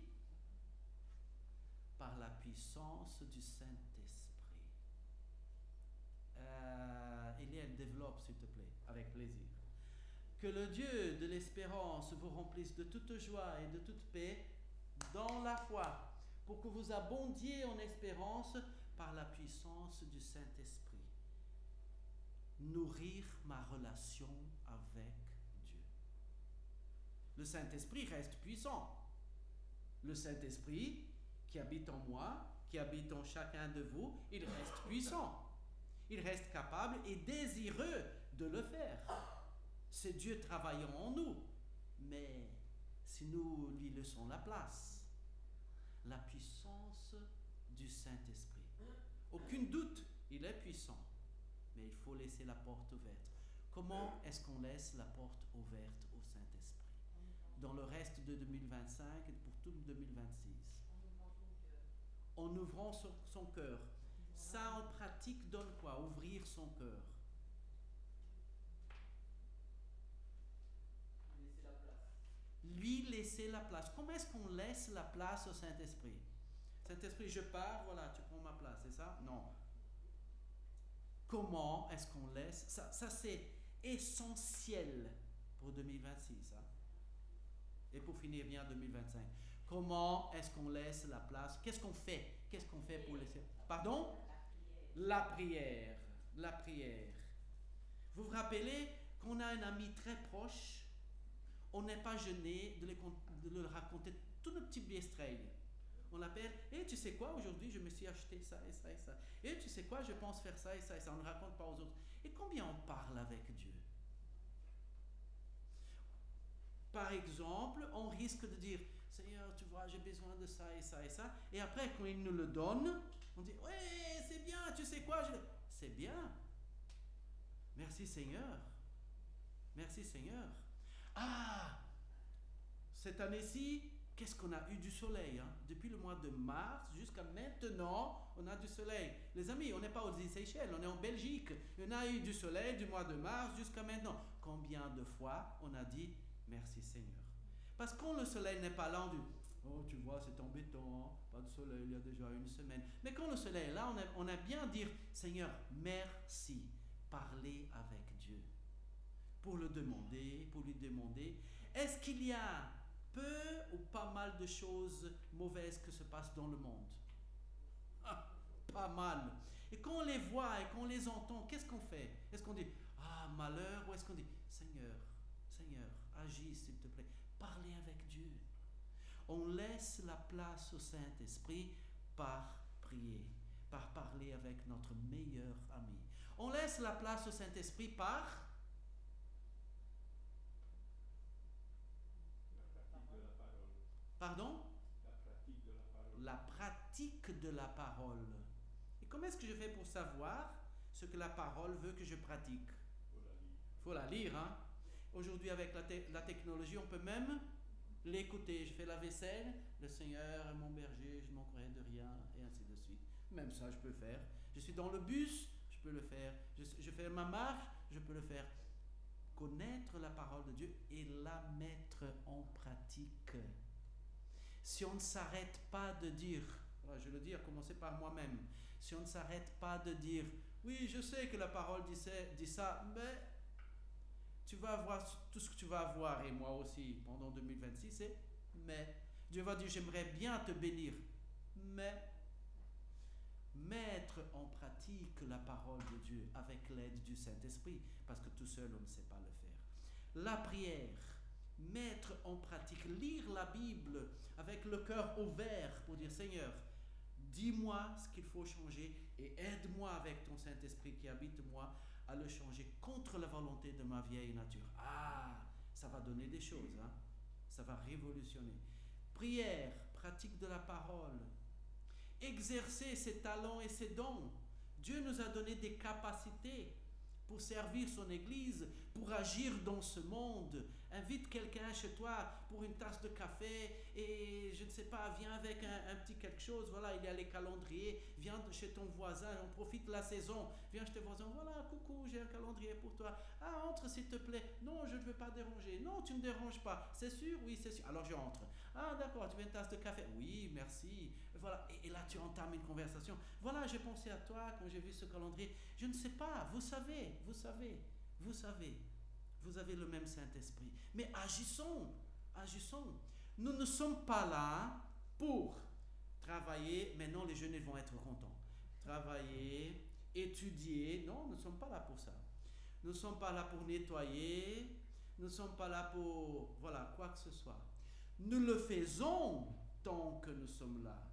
par la puissance du Saint-Esprit. Eliel, développe s'il te plaît, avec plaisir. Que le Dieu de l'espérance vous remplisse de toute joie et de toute paix dans la foi, pour que vous abondiez en espérance par la puissance du Saint-Esprit. Nourrir ma relation avec Dieu. Le Saint-Esprit reste puissant. Le Saint-Esprit qui habite en moi, qui habite en chacun de vous, il reste puissant. Il reste capable et désireux de le faire. C'est Dieu travaillant en nous. Mais si nous lui laissons la place, la puissance du Saint-Esprit. Aucun doute, il est puissant. Mais il faut laisser la porte ouverte. Comment est-ce qu'on laisse la porte ouverte au Saint-Esprit? Dans le reste de 2025 et pour tout 2026. En ouvrant son cœur. Ça en pratique donne quoi? Ouvrir son cœur. Lui laisser la place. Comment est-ce qu'on laisse la place au Saint-Esprit? Saint-Esprit, je pars, voilà, tu prends ma place, c'est ça? Non. Comment est-ce qu'on laisse ça c'est essentiel pour 2026. Hein? Et pour finir bien 2025. Comment est-ce qu'on laisse la place? Qu'est-ce qu'on fait pour laisser? Pardon? La prière. La prière. Vous vous rappelez qu'on a un ami très proche, on n'est pas gêné de le raconter tous nos petits biestreuils. On l'appelle, et tu sais quoi, aujourd'hui je me suis acheté ça et ça et ça. Et tu sais quoi, je pense faire ça et ça et ça. On ne raconte pas aux autres. Et combien on parle avec Dieu? Par exemple, on risque de dire, Seigneur, tu vois, j'ai besoin de ça et ça et ça. Et après, quand il nous le donne, on dit, ouais, c'est bien, tu sais quoi, c'est bien. Merci Seigneur. Merci Seigneur. Ah, cette année-ci, qu'est-ce qu'on a eu du soleil, hein? Depuis le mois de mars jusqu'à maintenant, on a du soleil. Les amis, on n'est pas aux îles Seychelles, on est en Belgique. On a eu du soleil du mois de mars jusqu'à maintenant. Combien de fois on a dit merci Seigneur? Parce que quand le soleil n'est pas là, on dit oh, tu vois, c'est embêtant, hein? Pas de soleil il y a déjà une semaine. Mais quand le soleil est là, on a bien dire Seigneur, merci. parler avec Dieu, pour lui demander, est-ce qu'il y a peu ou pas mal de choses mauvaises qui se passent dans le monde? Pas mal. Et quand on les voit et qu'on les entend, qu'est-ce qu'on fait? Est-ce qu'on dit, ah, malheur, ou est-ce qu'on dit, Seigneur, agis s'il te plaît, parlez avec Dieu. On laisse la place au Saint-Esprit par prier, par parler avec notre meilleur ami. On laisse la place au Saint-Esprit par... Pardon? La pratique de la parole. Et comment est-ce que je fais pour savoir ce que la parole veut que je pratique? Il faut la lire, hein? Aujourd'hui, avec la technologie, on peut même l'écouter. Je fais la vaisselle, le Seigneur est mon berger, je ne manquerai de rien, et ainsi de suite. Même ça, je peux le faire. Je suis dans le bus, je peux le faire. Je fais ma marche, je peux le faire. Connaître la parole de Dieu et la mettre en pratique. Si on ne s'arrête pas de dire, voilà, je le dis à commencer par moi-même, si on ne s'arrête pas de dire, oui, je sais que la parole dit ça, mais tu vas avoir tout ce que tu vas avoir, et moi aussi, pendant 2026, c'est mais. Dieu va dire, j'aimerais bien te bénir, mais mettre en pratique la parole de Dieu avec l'aide du Saint-Esprit, parce que tout seul, on ne sait pas le faire. La prière, mettre en pratique, lire la Bible avec le cœur ouvert pour dire, Seigneur, dis-moi ce qu'il faut changer et aide-moi avec ton Saint-Esprit qui habite moi à le changer contre la volonté de ma vieille nature. Ah, ça va donner des choses, hein? Ça va révolutionner. Prière, pratique de la parole, exercer ses talents et ses dons. Dieu nous a donné des capacités pour servir son Église, pour agir dans ce monde. Invite quelqu'un chez toi pour une tasse de café et je ne sais pas, viens avec un petit quelque chose. Voilà, il y a les calendriers. Viens chez ton voisin, on profite de la saison. Viens chez ton voisin, voilà, coucou, j'ai un calendrier pour toi. Ah, entre s'il te plaît. Non, je ne veux pas déranger. Non, tu ne me déranges pas. C'est sûr? Oui, c'est sûr. Alors je entre. Ah, d'accord, tu veux une tasse de café? Oui, merci. Voilà, et là tu entames une conversation. Voilà, j'ai pensé à toi quand j'ai vu ce calendrier. Je ne sais pas, vous savez. Vous avez le même Saint-Esprit. Mais agissons. Nous ne sommes pas là pour travailler. Maintenant, les jeunes ils vont être contents. Travailler, étudier. Non, nous ne sommes pas là pour ça. Nous ne sommes pas là pour nettoyer. Nous ne sommes pas là pour, voilà, quoi que ce soit. Nous le faisons tant que nous sommes là.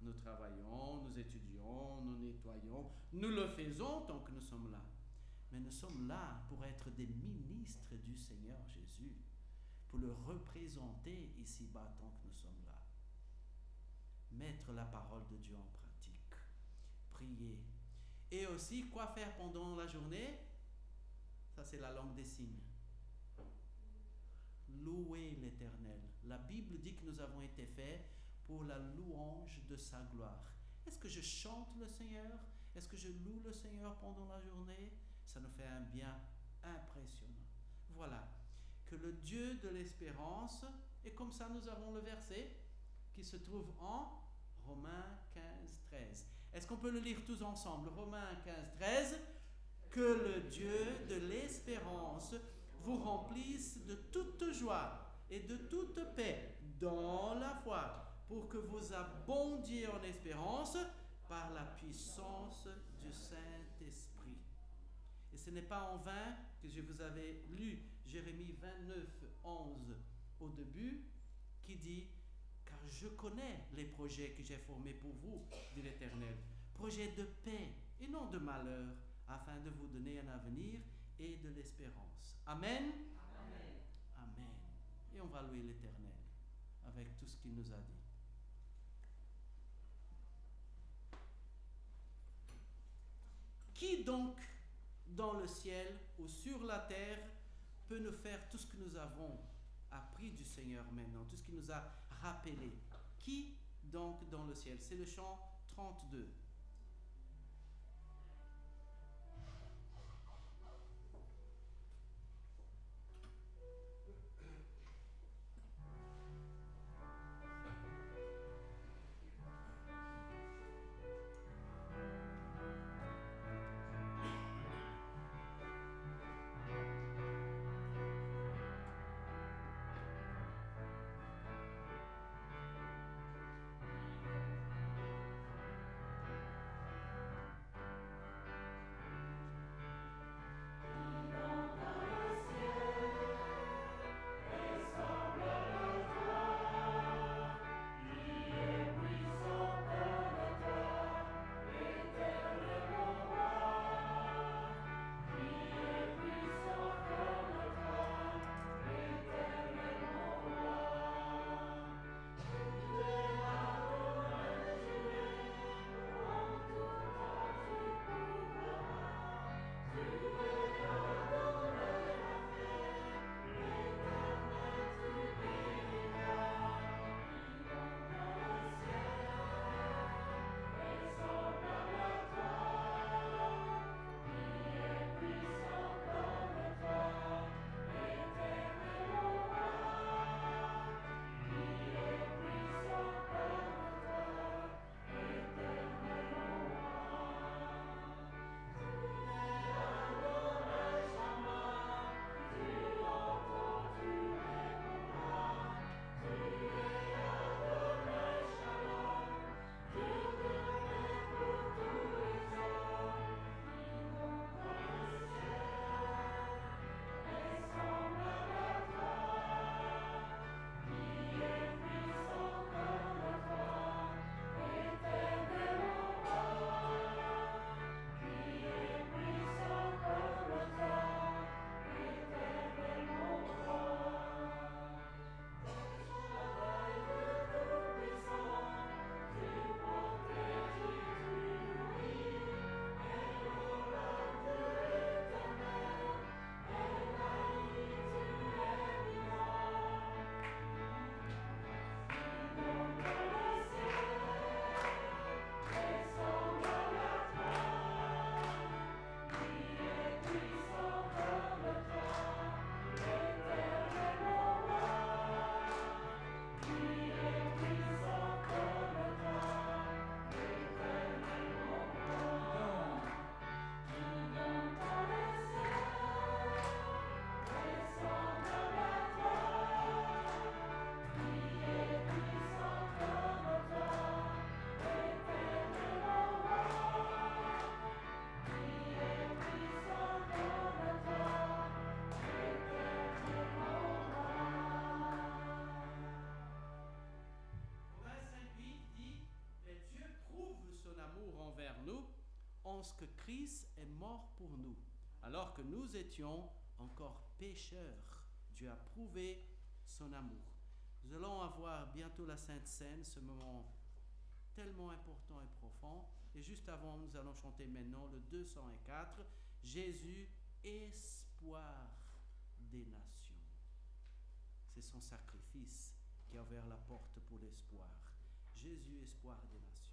Nous travaillons, nous étudions, nous nettoyons. Nous le faisons tant que nous sommes là. Mais nous sommes là pour être des ministres du Seigneur Jésus, pour le représenter ici-bas tant que nous sommes là. Mettre la parole de Dieu en pratique, prier. Et aussi, quoi faire pendant la journée? Ça, c'est la langue des signes. Louer l'Éternel. La Bible dit que nous avons été faits pour la louange de sa gloire. Est-ce que je chante le Seigneur? Est-ce que je loue le Seigneur pendant la journée? Ça nous fait un bien impressionnant. Voilà, que le Dieu de l'espérance, et comme ça nous avons le verset qui se trouve en Romains 15, 13. Est-ce qu'on peut le lire tous ensemble? Romains 15, 13. Que le Dieu de l'espérance vous remplisse de toute joie et de toute paix dans la foi, pour que vous abondiez en espérance par la puissance du Saint-Esprit. Et ce n'est pas en vain que je vous avais lu Jérémie 29, 11 au début, qui dit « Car je connais les projets que j'ai formés pour vous, dit l'Éternel, projets de paix et non de malheur, afin de vous donner un avenir et de l'espérance. » Amen. Amen. Amen. Et on va louer l'Éternel avec tout ce qu'il nous a dit. Qui donc dans le ciel ou sur la terre peut nous faire tout ce que nous avons appris du Seigneur maintenant, tout ce qu'il nous a rappelé? Qui donc dans le ciel? C'est le chant 32. lorsque Christ est mort pour nous, alors que nous étions encore pécheurs, Dieu a prouvé son amour. Nous allons avoir bientôt la Sainte Seine, ce moment tellement important et profond. Et juste avant, nous allons chanter maintenant le 204, Jésus, espoir des nations. C'est son sacrifice qui a ouvert la porte pour l'espoir. Jésus, espoir des nations.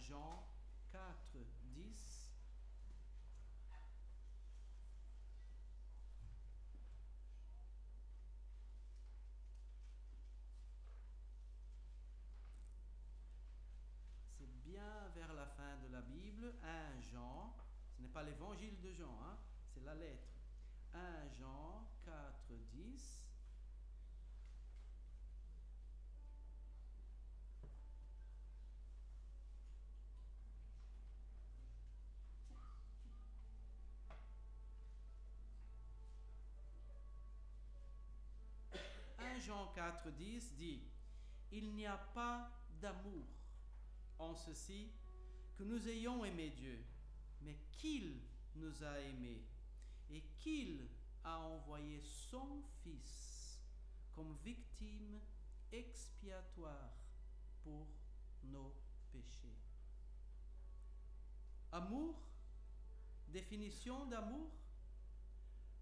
Jean 4, 10. C'est bien vers la fin de la Bible, 1 Jean, ce n'est pas l'évangile de Jean, hein, c'est la lettre. 1 Jean 4, 10. Jean 4, 10 dit « Il n'y a pas d'amour en ceci que nous ayons aimé Dieu, mais qu'il nous a aimés et qu'il a envoyé son Fils comme victime expiatoire pour nos péchés. » Amour, définition d'amour,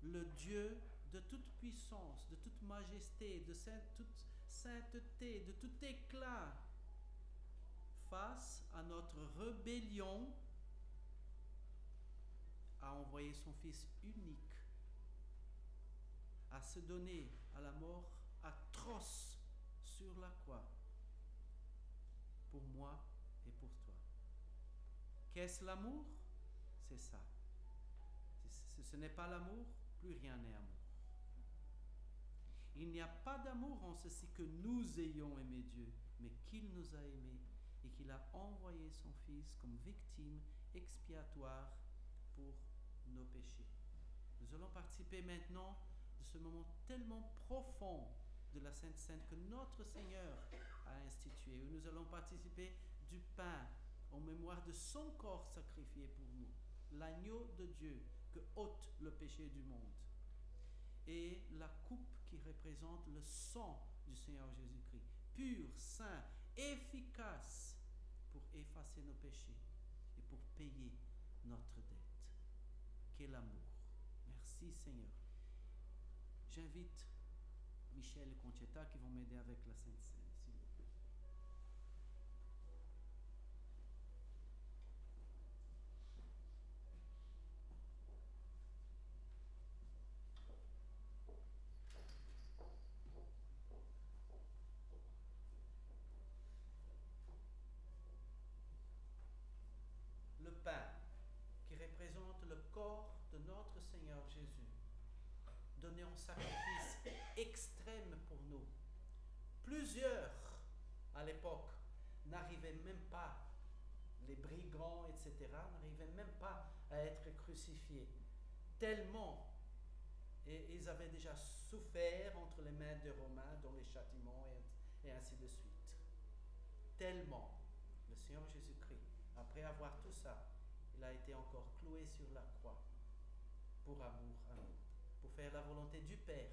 le Dieu de toute puissance, de toute majesté, de toute sainteté, de tout éclat, face à notre rébellion, a envoyé son Fils unique à se donner à la mort atroce sur la croix pour moi et pour toi. Qu'est-ce l'amour? C'est ça. Si ce n'est pas l'amour, plus rien n'est amour. Il n'y a pas d'amour en ceci que nous ayons aimé Dieu, mais qu'il nous a aimés et qu'il a envoyé son Fils comme victime expiatoire pour nos péchés. Nous allons participer maintenant de ce moment tellement profond de la Sainte Seine que notre Seigneur a institué, où nous allons participer du pain en mémoire de son corps sacrifié pour nous, l'agneau de Dieu que ôte le péché du monde, et la coupe qui représente le sang du Seigneur Jésus-Christ, pur, saint, efficace pour effacer nos péchés et pour payer notre dette. Quel amour! Merci Seigneur. J'invite Michel et Conchetta qui vont m'aider avec la Sainte Seine, s'il vous plaît. Le pain qui représente le corps de notre Seigneur Jésus, donné en sacrifice extrême pour nous. Plusieurs, à l'époque, n'arrivaient même pas, les brigands, etc., n'arrivaient même pas à être crucifiés. Tellement, et ils avaient déjà souffert entre les mains des Romains dans les châtiments et ainsi de suite. Tellement, le Seigneur Jésus-Christ, après avoir tout ça, il a été encore cloué sur la croix pour amour à nous, pour faire la volonté du Père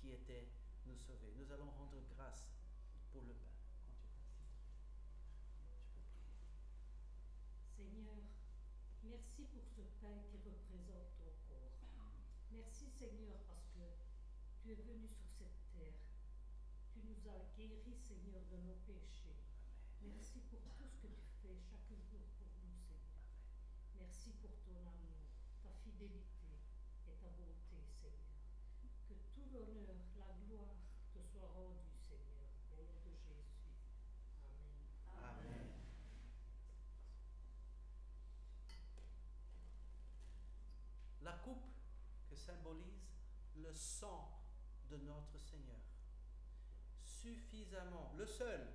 qui était nous sauver. Nous allons rendre grâce pour le pain. Seigneur, merci pour ce pain qui représente ton corps. Merci Seigneur parce que tu es venu sur cette terre. Tu nous as guéris Seigneur de nos péchés. Merci pour tout ce que tu fais chaque jour pour nous Seigneur. Merci pour ton amour, ta fidélité et ta bonté Seigneur. Que tout l'honneur, la gloire te soit rendue Seigneur, au nom de Jésus. Amen. Amen. La coupe que symbolise le sang de notre Seigneur, suffisamment, le seul,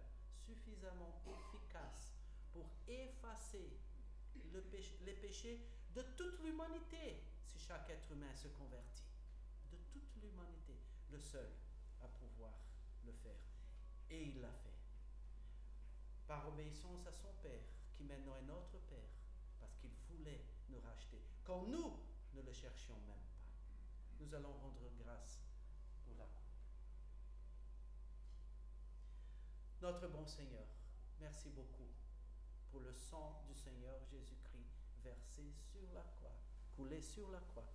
suffisamment efficace pour effacer les péchés de toute l'humanité si chaque être humain se convertit. De toute l'humanité, le seul à pouvoir le faire. Et il l'a fait. Par obéissance à son Père, qui maintenant est notre Père, parce qu'il voulait nous racheter, quand nous ne le cherchions même pas. Nous allons rendre grâce pour la coupe. Notre bon Seigneur, merci beaucoup pour le sang du Seigneur Jésus-Christ versé sur la croix, coulé sur la croix,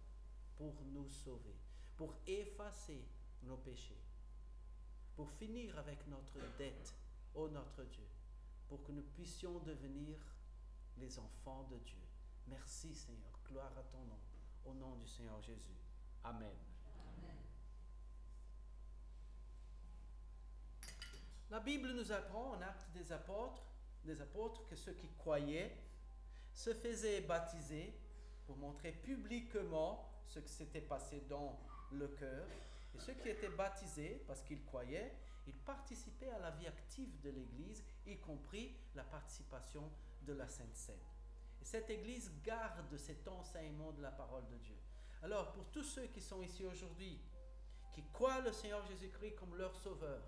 pour nous sauver, pour effacer nos péchés, pour finir avec notre dette, ô notre Dieu, pour que nous puissions devenir les enfants de Dieu. Merci Seigneur, gloire à ton nom, au nom du Seigneur Jésus. Amen. Amen. La Bible nous apprend en Actes des apôtres que ceux qui croyaient se faisaient baptiser pour montrer publiquement ce qui s'était passé dans le cœur. Et ceux qui étaient baptisés parce qu'ils croyaient, ils participaient à la vie active de l'Église, y compris la participation de la Sainte Seine. Et cette Église garde cet enseignement de la parole de Dieu. Alors, pour tous ceux qui sont ici aujourd'hui, qui croient le Seigneur Jésus-Christ comme leur sauveur,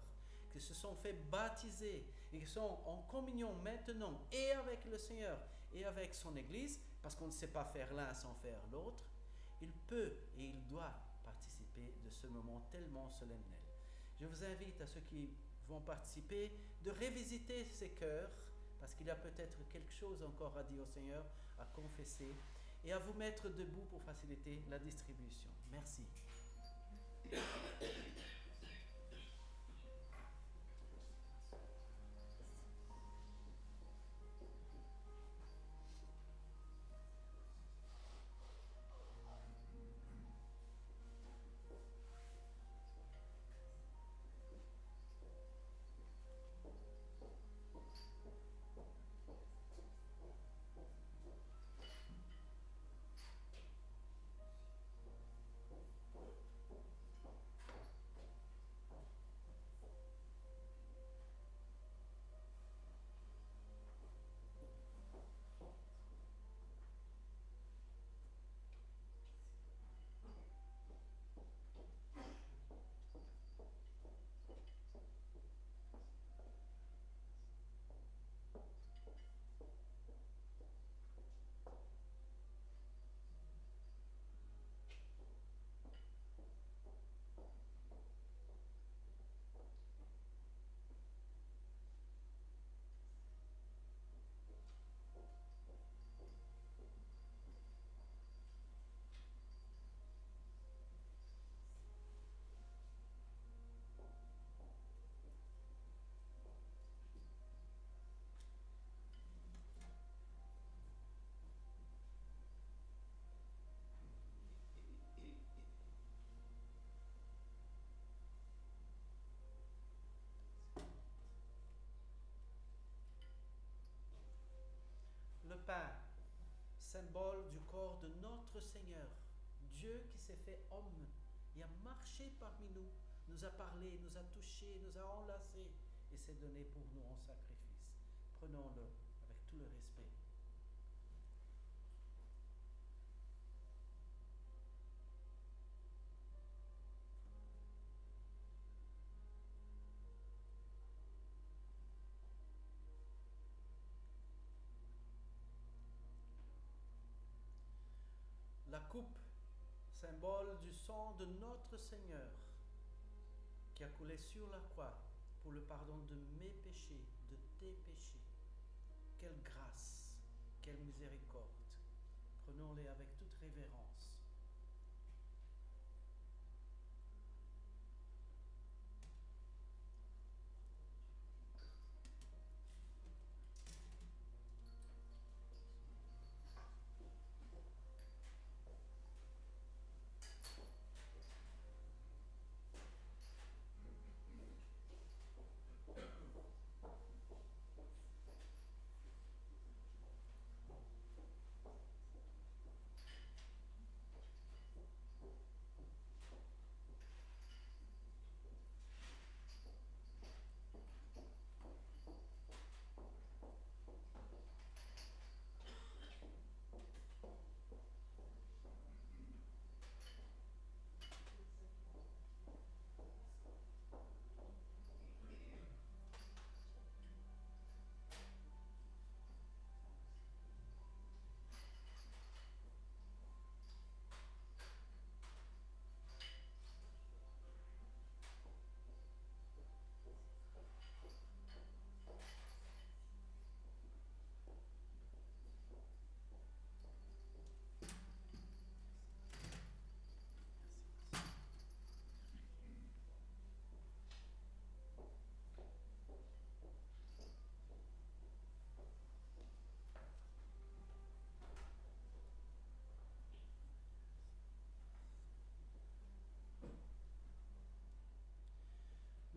qui se sont fait baptiser et qui sont en communion maintenant et avec le Seigneur et avec son Église, parce qu'on ne sait pas faire l'un sans faire l'autre, il peut et il doit participer de ce moment tellement solennel. Je vous invite à ceux qui vont participer de revisiter ces cœurs, parce qu'il y a peut-être quelque chose encore à dire au Seigneur, à confesser, et à vous mettre debout pour faciliter la distribution. Merci. pain, symbole du corps de notre Seigneur, Dieu qui s'est fait homme et a marché parmi nous, nous a parlé, nous a touchés, nous a enlacés et s'est donné pour nous en sacrifice. Prenons-le avec tout le respect. La coupe, symbole du sang de notre Seigneur, qui a coulé sur la croix pour le pardon de mes péchés, de tes péchés. Quelle grâce, quelle miséricorde. Prenons-les avec toute révérence.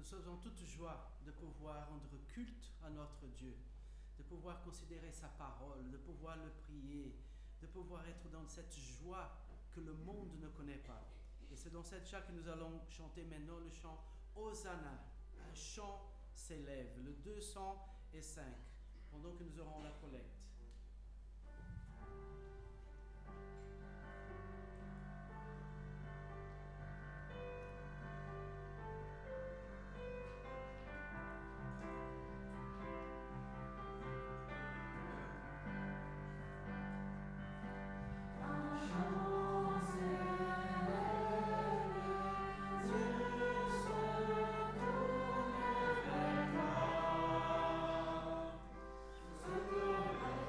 Nous sommes en toute joie de pouvoir rendre culte à notre Dieu, de pouvoir considérer sa parole, de pouvoir le prier, de pouvoir être dans cette joie que le monde ne connaît pas. Et c'est dans cette joie que nous allons chanter maintenant le chant Hosanna. Un chant s'élève, le 205, pendant que nous aurons la collecte. Hosanna,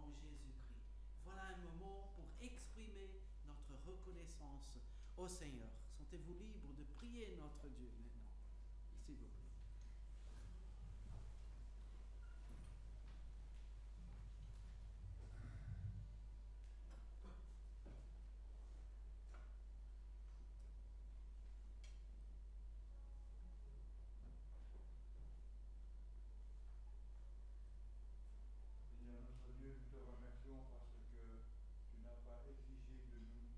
en Jésus-Christ. Voilà un moment pour exprimer notre reconnaissance au Seigneur. Sentez-vous libre de prier notre Dieu maintenant, s'il vous plaît. Seigneur notre Dieu, nous te remercions parce que tu n'as pas exigé de nous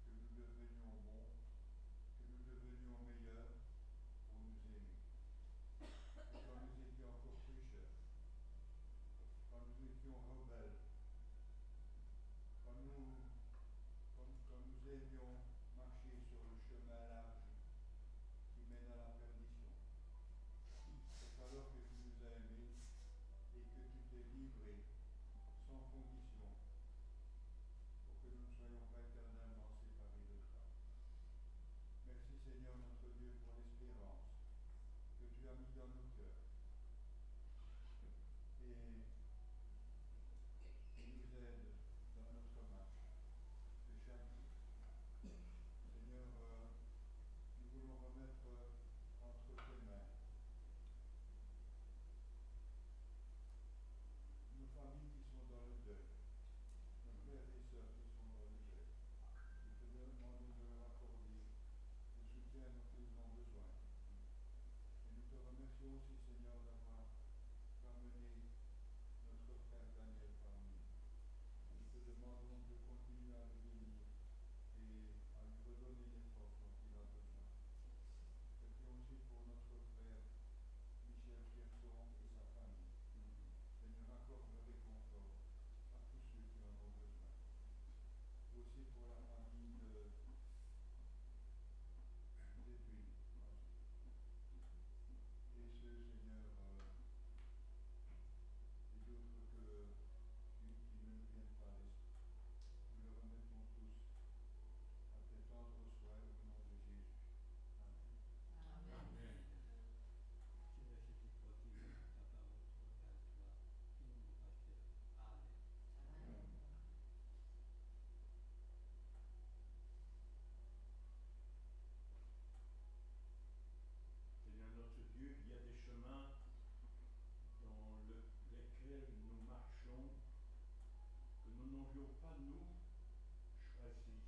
que nous devenions bons, que nous devenions meilleurs pour nous aimer. Et quand nous étions encore pécheurs, quand nous étions rebelles, quand nous aimions marcher sur le chemin large qui mène à la perdition, c'est alors que tu nous as aimés et que tu t'es livré sans condition pour que nous ne soyons pas éternellement séparés de toi. Merci Seigneur notre Dieu pour l'espérance que tu as mis dans nos cœurs et qui nous aide dans notre marche de chaque jour. Seigneur, nous voulons remettre entre tes mains nos familles qui sont dans le deuil, nos frères et sœurs qui sont dans le deuil. Nous te demandons de leur accorder le soutien dont ils ont besoin. Et nous te remercions aussi, Seigneur, d'avoir ramené notre frère Daniel parmi nous. Nous te demandons de continuer à le bénir et à lui redonner les forces dont il a besoin. Prions aussi pour notre frère Michel Pierson et sa famille. Seigneur, accorde le réconfort à tous ceux qui en ont besoin. Aussi pour la famille d'Edwin et ceux, Seigneur, et d'autres qui ne nous viennent pas à l'esprit. Nous le remettons tous à tes tendres soins au nom de Jésus. Amen. Amen. Seigneur Jésus, continue ta parole vers toi, qui nous rassure. Amen. Seigneur notre Dieu, il y a des chemins dans lesquels nous marchons que nous n'aurions pas nous choisi,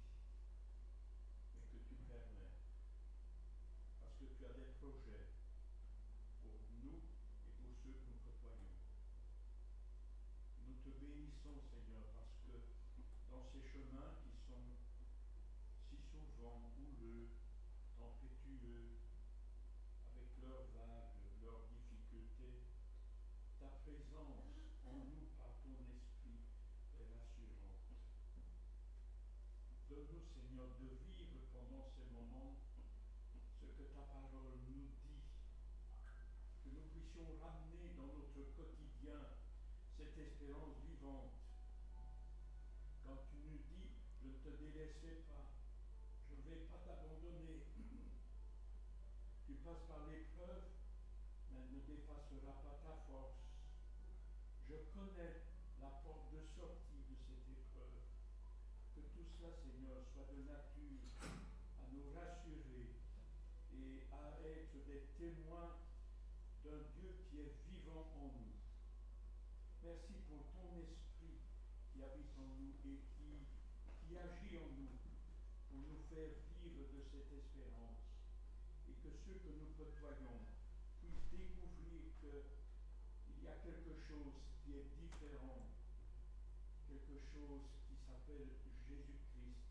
mais que tu permets, parce que tu as des projets pour nous et pour ceux que nous côtoyons. Nous te bénissons, Seigneur, parce que dans ces chemins qui sont si souvent houleux, tempétueux, avec leurs vagues, leurs difficultés, ta présence en nous par ton esprit est rassurante. Donne-nous, Seigneur, de vivre pendant ces moments ce que ta parole nous dit, que nous puissions ramener dans notre quotidien cette espérance vivante. Quand tu nous dis, je ne te délaisserai pas, je ne vais pas t'abandonner, tu passes par l'épreuve, mais elle ne dépassera pas ta force. Je connais la porte de sortie de cette épreuve. Que tout cela, Seigneur, soit de nature à nous rassurer et à être des témoins d'un Dieu qui est vivant en nous. Merci pour ton esprit qui habite en nous et qui agit en nous pour nous faire vivre de cette espérance. Et que ceux que nous côtoyons puissent découvrir qu'il y a quelque chose qui est différent, quelque chose qui s'appelle Jésus-Christ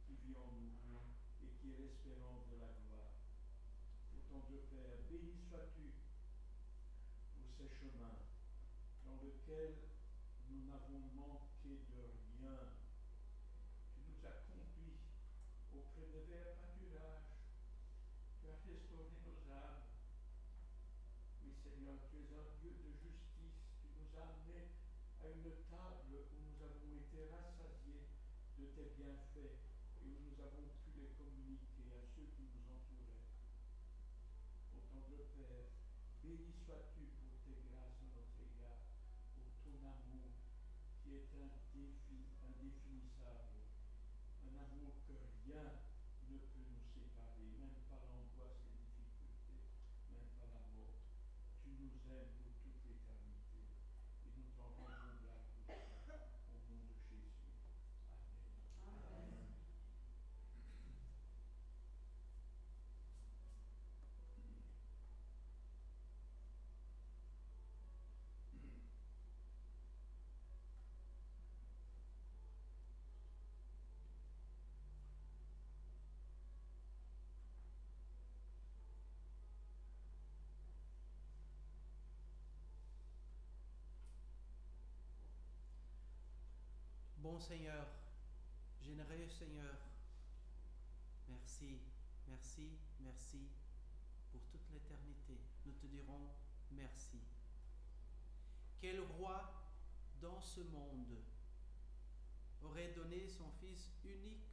qui vit en nous et qui est l'espérance de la gloire. Autant de Père, béni sois-tu pour ces chemins dans lesquels nous n'avons manqué de rien. Tu nous as conduits auprès de verts pâturages. Tu as restauré nos âmes. Oui, Seigneur, tu es un Dieu de justice. Tu nous as amenés à une table où nous avons été rassasiés de tes bienfaits et où nous avons pu les communiquer à ceux qui nous entouraient. Autant de Père, béni sois-tu pour tes grâces à notre égard, pour ton amour qui est indéfinissable, un amour que rien ne peut nous séparer, même pas l'angoisse, les difficultés, même pas la mort. Tu nous aimes pour toute l'éternité et nous t'en rendons grâce pour cela, au nom de Jésus. Amen. Amen. Bon Seigneur, généreux Seigneur, merci, merci, merci pour toute l'éternité. Nous te dirons merci. Quel roi dans ce monde aurait donné son Fils unique,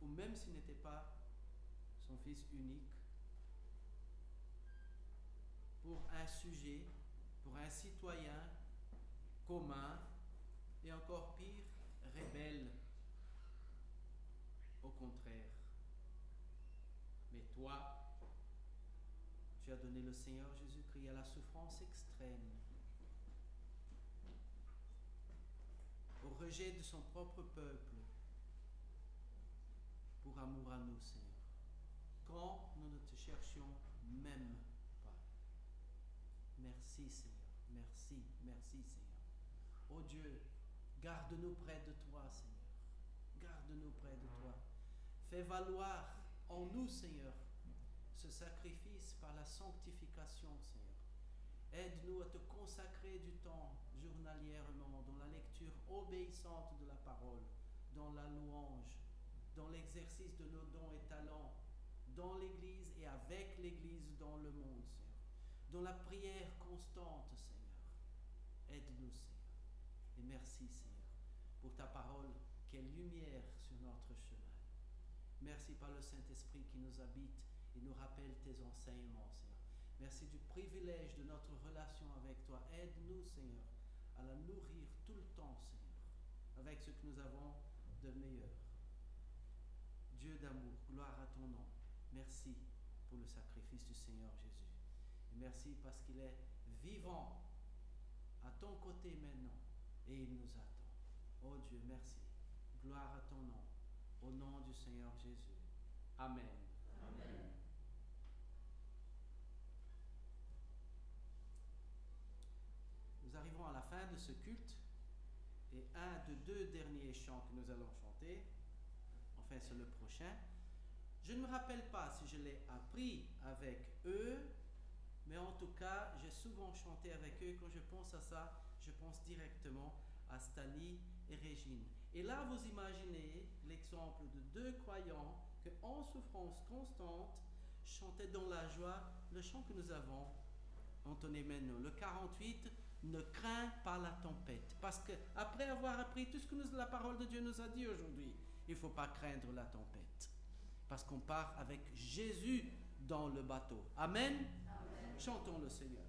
ou même s'il n'était pas son Fils unique, pour un sujet, pour un citoyen commun, et encore pire, rebelle. Au contraire. Mais toi, tu as donné le Seigneur Jésus-Christ à la souffrance extrême, au rejet de son propre peuple, pour amour à nous, Seigneur, quand nous ne te cherchions même pas. Merci, Seigneur. Merci, merci, Seigneur. Oh Dieu, garde-nous près de toi, Seigneur. Garde-nous près de toi. Fais valoir en nous, Seigneur, ce sacrifice par la sanctification, Seigneur. Aide-nous à te consacrer du temps journalièrement dans la lecture obéissante de la parole, dans la louange, dans l'exercice de nos dons et talents, dans l'Église et avec l'Église dans le monde, Seigneur. Dans la prière constante, Seigneur. Aide-nous, Seigneur. Et merci, Seigneur, pour ta parole qui est lumière sur notre chemin. Merci par le Saint-Esprit qui nous habite et nous rappelle tes enseignements, Seigneur. Merci du privilège de notre relation avec toi. Aide-nous, Seigneur, à la nourrir tout le temps, Seigneur, avec ce que nous avons de meilleur. Dieu d'amour, gloire à ton nom. Merci pour le sacrifice du Seigneur Jésus. Et merci parce qu'il est vivant à ton côté maintenant et il nous attend. Oh Dieu, merci. Gloire à ton nom. Au nom du Seigneur Jésus. Amen. Amen. Nous arrivons à la fin de ce culte et un de deux derniers chants que nous allons chanter, enfin c'est le prochain. Je ne me rappelle pas si je l'ai appris avec eux, mais en tout cas, j'ai souvent chanté avec eux. Quand je pense à ça, je pense directement à Stani et Régine. Et là, vous imaginez l'exemple de deux croyants qui, en souffrance constante, chantaient dans la joie le chant que nous avons entonné maintenant, le 48, « Ne crains pas la tempête ». Parce qu'après avoir appris tout ce que la parole de Dieu nous a dit aujourd'hui, il ne faut pas craindre la tempête. Parce qu'on part avec Jésus dans le bateau. Amen. Amen. Chantons le Seigneur.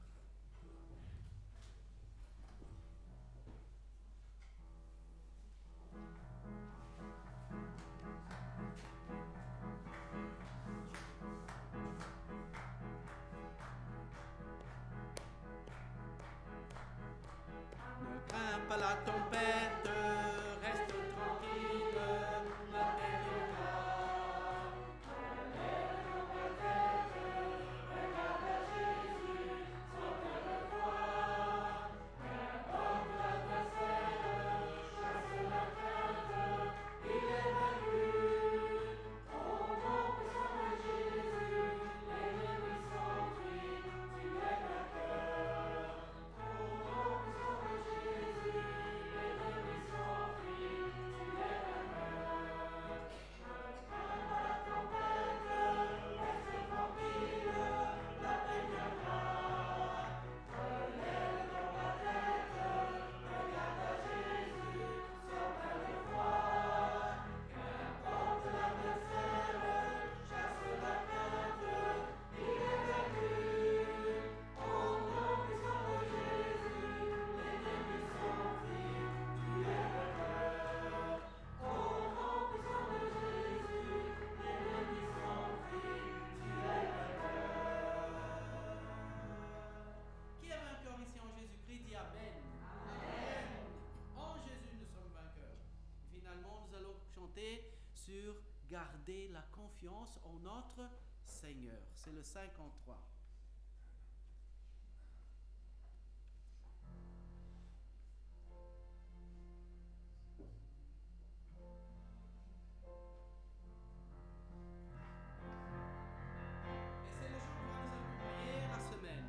Ne crains pas la tempête, reste tranquille, la terre est calme. garder la confiance en notre Seigneur. C'est le 53. Et c'est le jour où nous allons prier la semaine.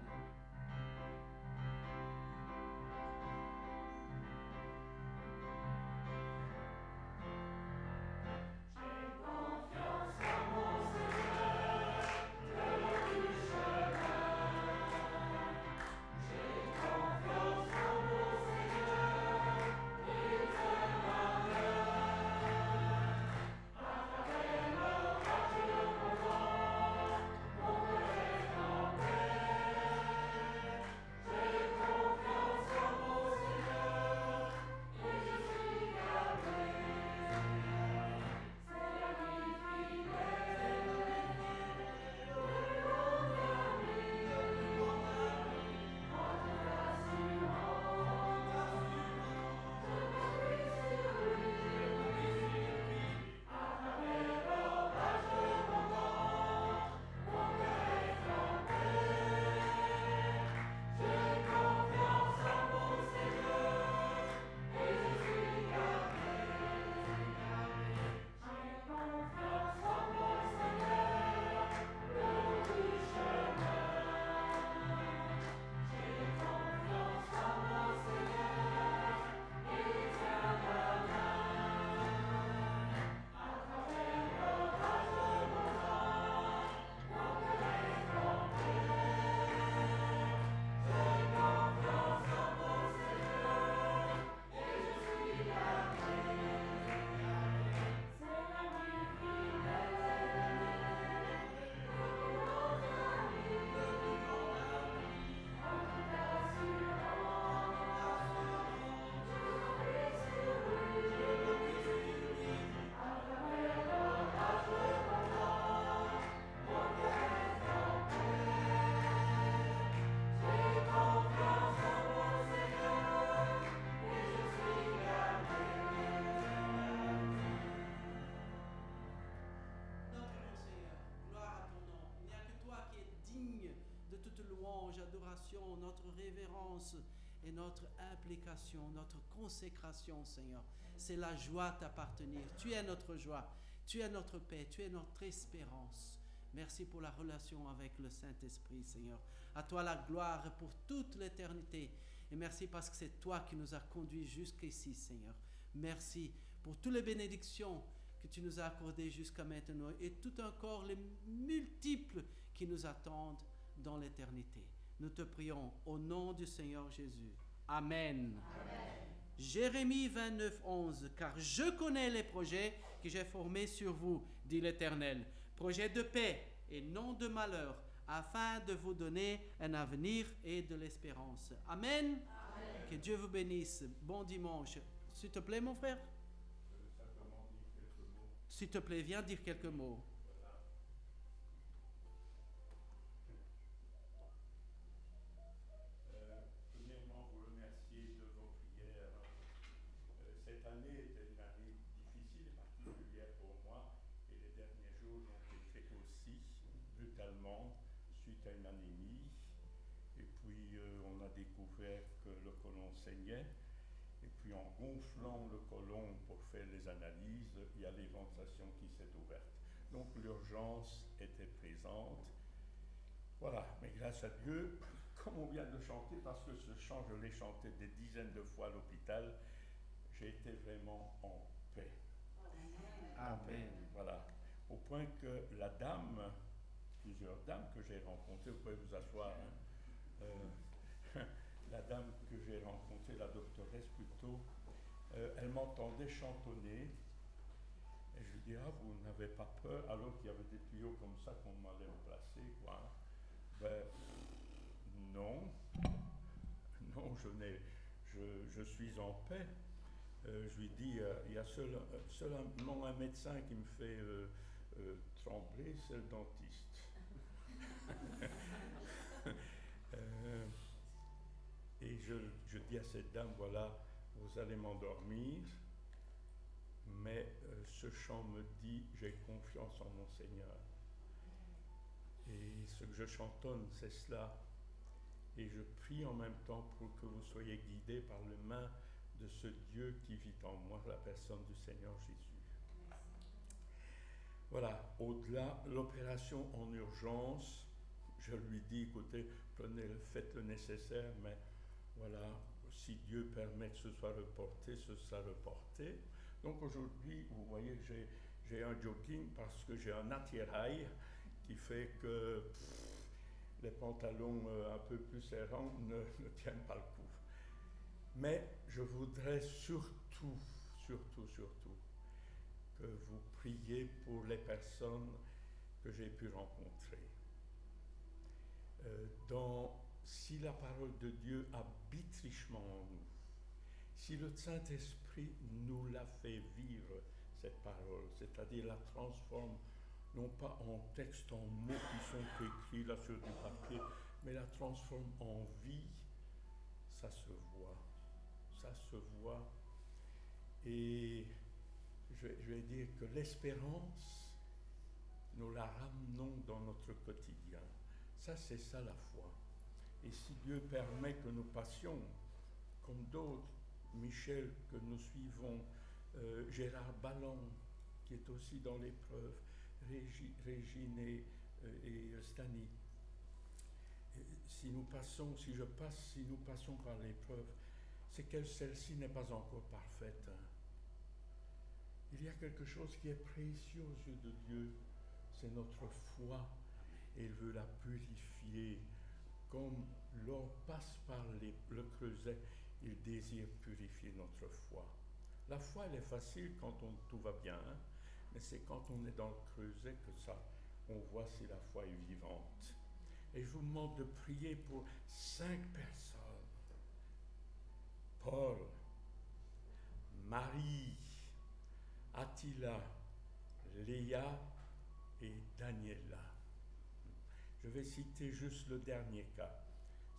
Adoration, notre révérence et notre implication, notre consécration, Seigneur. C'est la joie t'appartenir. Tu es notre joie, tu es notre paix, tu es notre espérance. Merci pour la relation avec le Saint-Esprit, Seigneur. À toi la gloire pour toute l'éternité. Et merci parce que c'est toi qui nous as conduits jusqu'ici, Seigneur. Merci pour toutes les bénédictions que tu nous as accordées jusqu'à maintenant et tout encore les multiples qui nous attendent dans l'éternité. Nous te prions au nom du Seigneur Jésus. Amen. Amen. Jérémie 29, 11. Car je connais les projets que j'ai formés sur vous, dit l'Éternel. Projets de paix et non de malheur, afin de vous donner un avenir et de l'espérance. Amen. Amen. Que Dieu vous bénisse. Bon dimanche. S'il te plaît, mon frère. Simplement dire quelques mots. S'il te plaît, viens dire quelques mots. Premièrement, vous remercier de vos prières. Cette année était une année difficile et particulière pour moi, et les derniers jours ont été aussi brutalement suite à une anémie. Et puis on a découvert que le côlon saignait. Et puis en gonflant le côlon pour faire les analyses, il y a l'éventation qui s'est ouverte. Donc l'urgence était présente. Voilà, mais grâce à Dieu, comme on vient de chanter, parce que ce chant, je l'ai chanté des dizaines de fois à l'hôpital, j'ai été vraiment en paix. Amen. Voilà, au point que la dame, plusieurs dames que j'ai rencontrées, vous pouvez vous asseoir, hein, la dame que j'ai rencontrée, la doctoresse plutôt, elle m'entendait chantonner. Et je lui dis, ah, vous n'avez pas peur, alors qu'il y avait des tuyaux comme ça qu'on m'allait placer, quoi. Ben, non, je suis en paix. Je lui dis, il y a seulement un médecin qui me fait trembler, c'est le dentiste. Et je dis à cette dame, voilà, vous allez m'endormir, mais ce chant me dit j'ai confiance en mon Seigneur. Et ce que je chantonne, c'est cela. Et je prie en même temps pour que vous soyez guidés par les mains de ce Dieu qui vit en moi, la personne du Seigneur Jésus. Voilà, au-delà, l'opération en urgence, je lui dis, écoutez, faites le nécessaire, mais voilà, si Dieu permet que ce soit reporté, ce sera reporté. Donc aujourd'hui, vous voyez, j'ai un jogging parce que j'ai un attirail qui fait que les pantalons un peu plus serrants ne tiennent pas le coup. Mais je voudrais surtout que vous priez pour les personnes que j'ai pu rencontrer. Si la parole de Dieu habite richement en nous, si le Saint-Esprit nous la fait vivre, cette parole, c'est-à-dire la transforme, non pas en texte, en mots qui sont écrits là sur du papier, mais la transforme en vie, ça se voit. Et je vais dire que l'espérance, nous la ramenons dans notre quotidien. Ça, c'est ça la foi. Et si Dieu permet que nous passions, comme d'autres, Michel que nous suivons, Gérard Ballon, qui est aussi dans l'épreuve, Régine et Stani. Si nous passons par l'épreuve, c'est que celle-ci n'est pas encore parfaite. Il y a quelque chose qui est précieux aux yeux de Dieu, c'est notre foi. Et il veut la purifier. Comme l'or passe par le creuset, il désire purifier notre foi. La foi, elle est facile quand tout va bien, hein? Mais c'est quand on est dans le creuset que on voit si la foi est vivante. Et je vous demande de prier pour 5 personnes. Paul, Marie, Attila, Léa et Daniela. Je vais citer juste le dernier cas.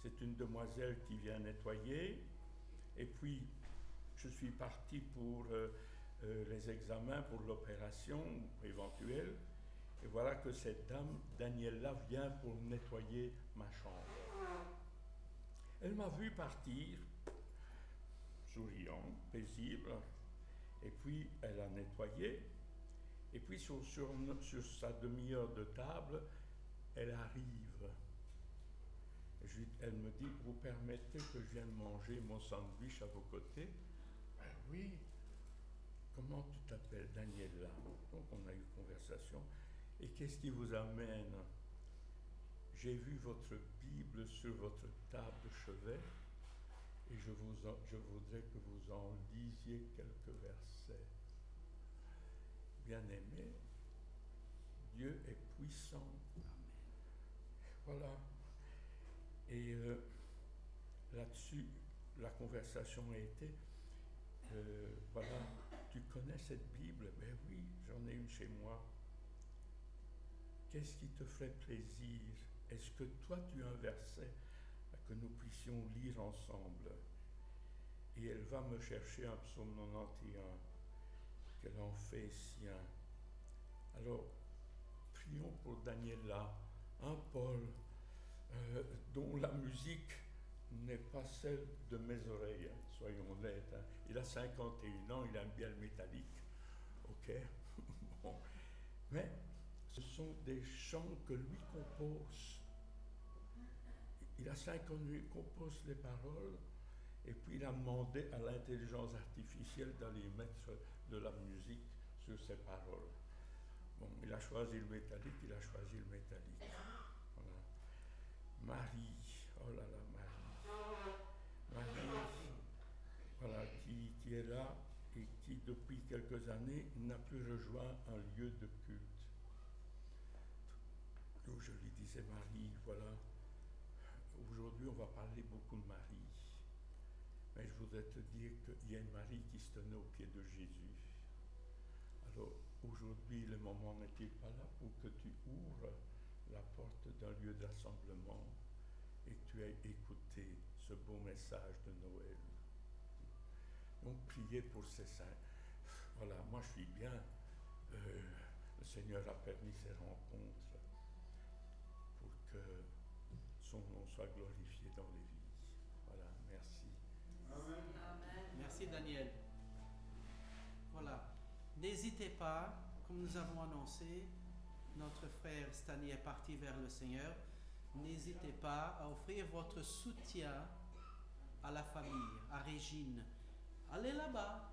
C'est une demoiselle qui vient nettoyer, et puis je suis parti pour les examens, pour l'opération éventuelle, et voilà que cette dame, Daniela, vient pour nettoyer ma chambre. Elle m'a vu partir, souriant, paisible, et puis elle a nettoyé, et puis sur sa demi-heure de table, elle arrive. Elle me dit, vous permettez que je vienne manger mon sandwich à vos côtés? Ben oui. Comment tu t'appelles? Daniela. Donc on a eu conversation. Et qu'est-ce qui vous amène? J'ai vu votre Bible sur votre table de chevet et je voudrais que vous en lisiez quelques versets. Bien-aimé, Dieu est puissant. Voilà. Et là-dessus, la conversation a été, voilà, tu connais cette Bible? Ben oui, j'en ai une chez moi. Qu'est-ce qui te ferait plaisir? Est-ce que toi, tu as un verset que nous puissions lire ensemble? Et elle va me chercher un psaume 91 qu'elle en fait sien. Alors, prions pour Daniela, un Paul, dont la musique n'est pas celle de mes oreilles, hein, soyons honnêtes. Hein. Il a 51 ans, il aime bien le métallique. Ok. Bon. Mais ce sont des chants que lui compose. Il a 50 ans, il compose les paroles, et puis il a demandé à l'intelligence artificielle d'aller mettre de la musique sur ses paroles. Bon, il a choisi le métallique. Voilà. Marie, oh là là, Marie, voilà, qui est là et qui depuis quelques années n'a plus rejoint un lieu de culte. Donc je lui disais, Marie, voilà, aujourd'hui on va parler beaucoup de Marie, mais je voudrais te dire qu'il y a une Marie qui se tenait au pied de Jésus. Alors aujourd'hui, le moment n'est-il pas là pour que tu ouvres la porte d'un lieu d'assemblement et que tu aies écouté ce beau message de Noël? Donc priez pour ces saints. voilà, moi je suis bien. Le Seigneur a permis ces rencontres pour que son nom soit glorifié dans les vies. Voilà, merci. Amen. Merci Daniel. Voilà. N'hésitez pas, comme nous avons annoncé, notre frère Stani est parti vers le Seigneur. N'hésitez pas à offrir votre soutien à la famille, à Régine. Allez là-bas,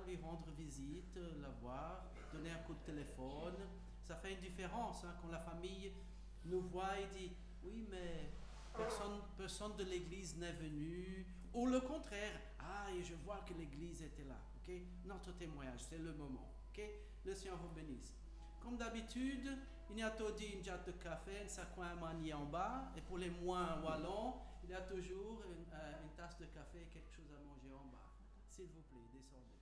lui rendre visite, la voir, donner un coup de téléphone. Ça fait une différence quand la famille nous voit et dit « Oui, mais personne de l'église n'est venu. » Ou le contraire, « Ah, et je vois que l'église était là. » Okay? Notre témoignage, c'est le moment. Okay? Le Seigneur vous bénisse. Comme d'habitude, il y a toujours une jatte de café, un sacoin manié en bas. Et pour les moins wallons, il y a toujours une tasse de café et quelque chose à manger en bas. S'il vous plaît, descendez.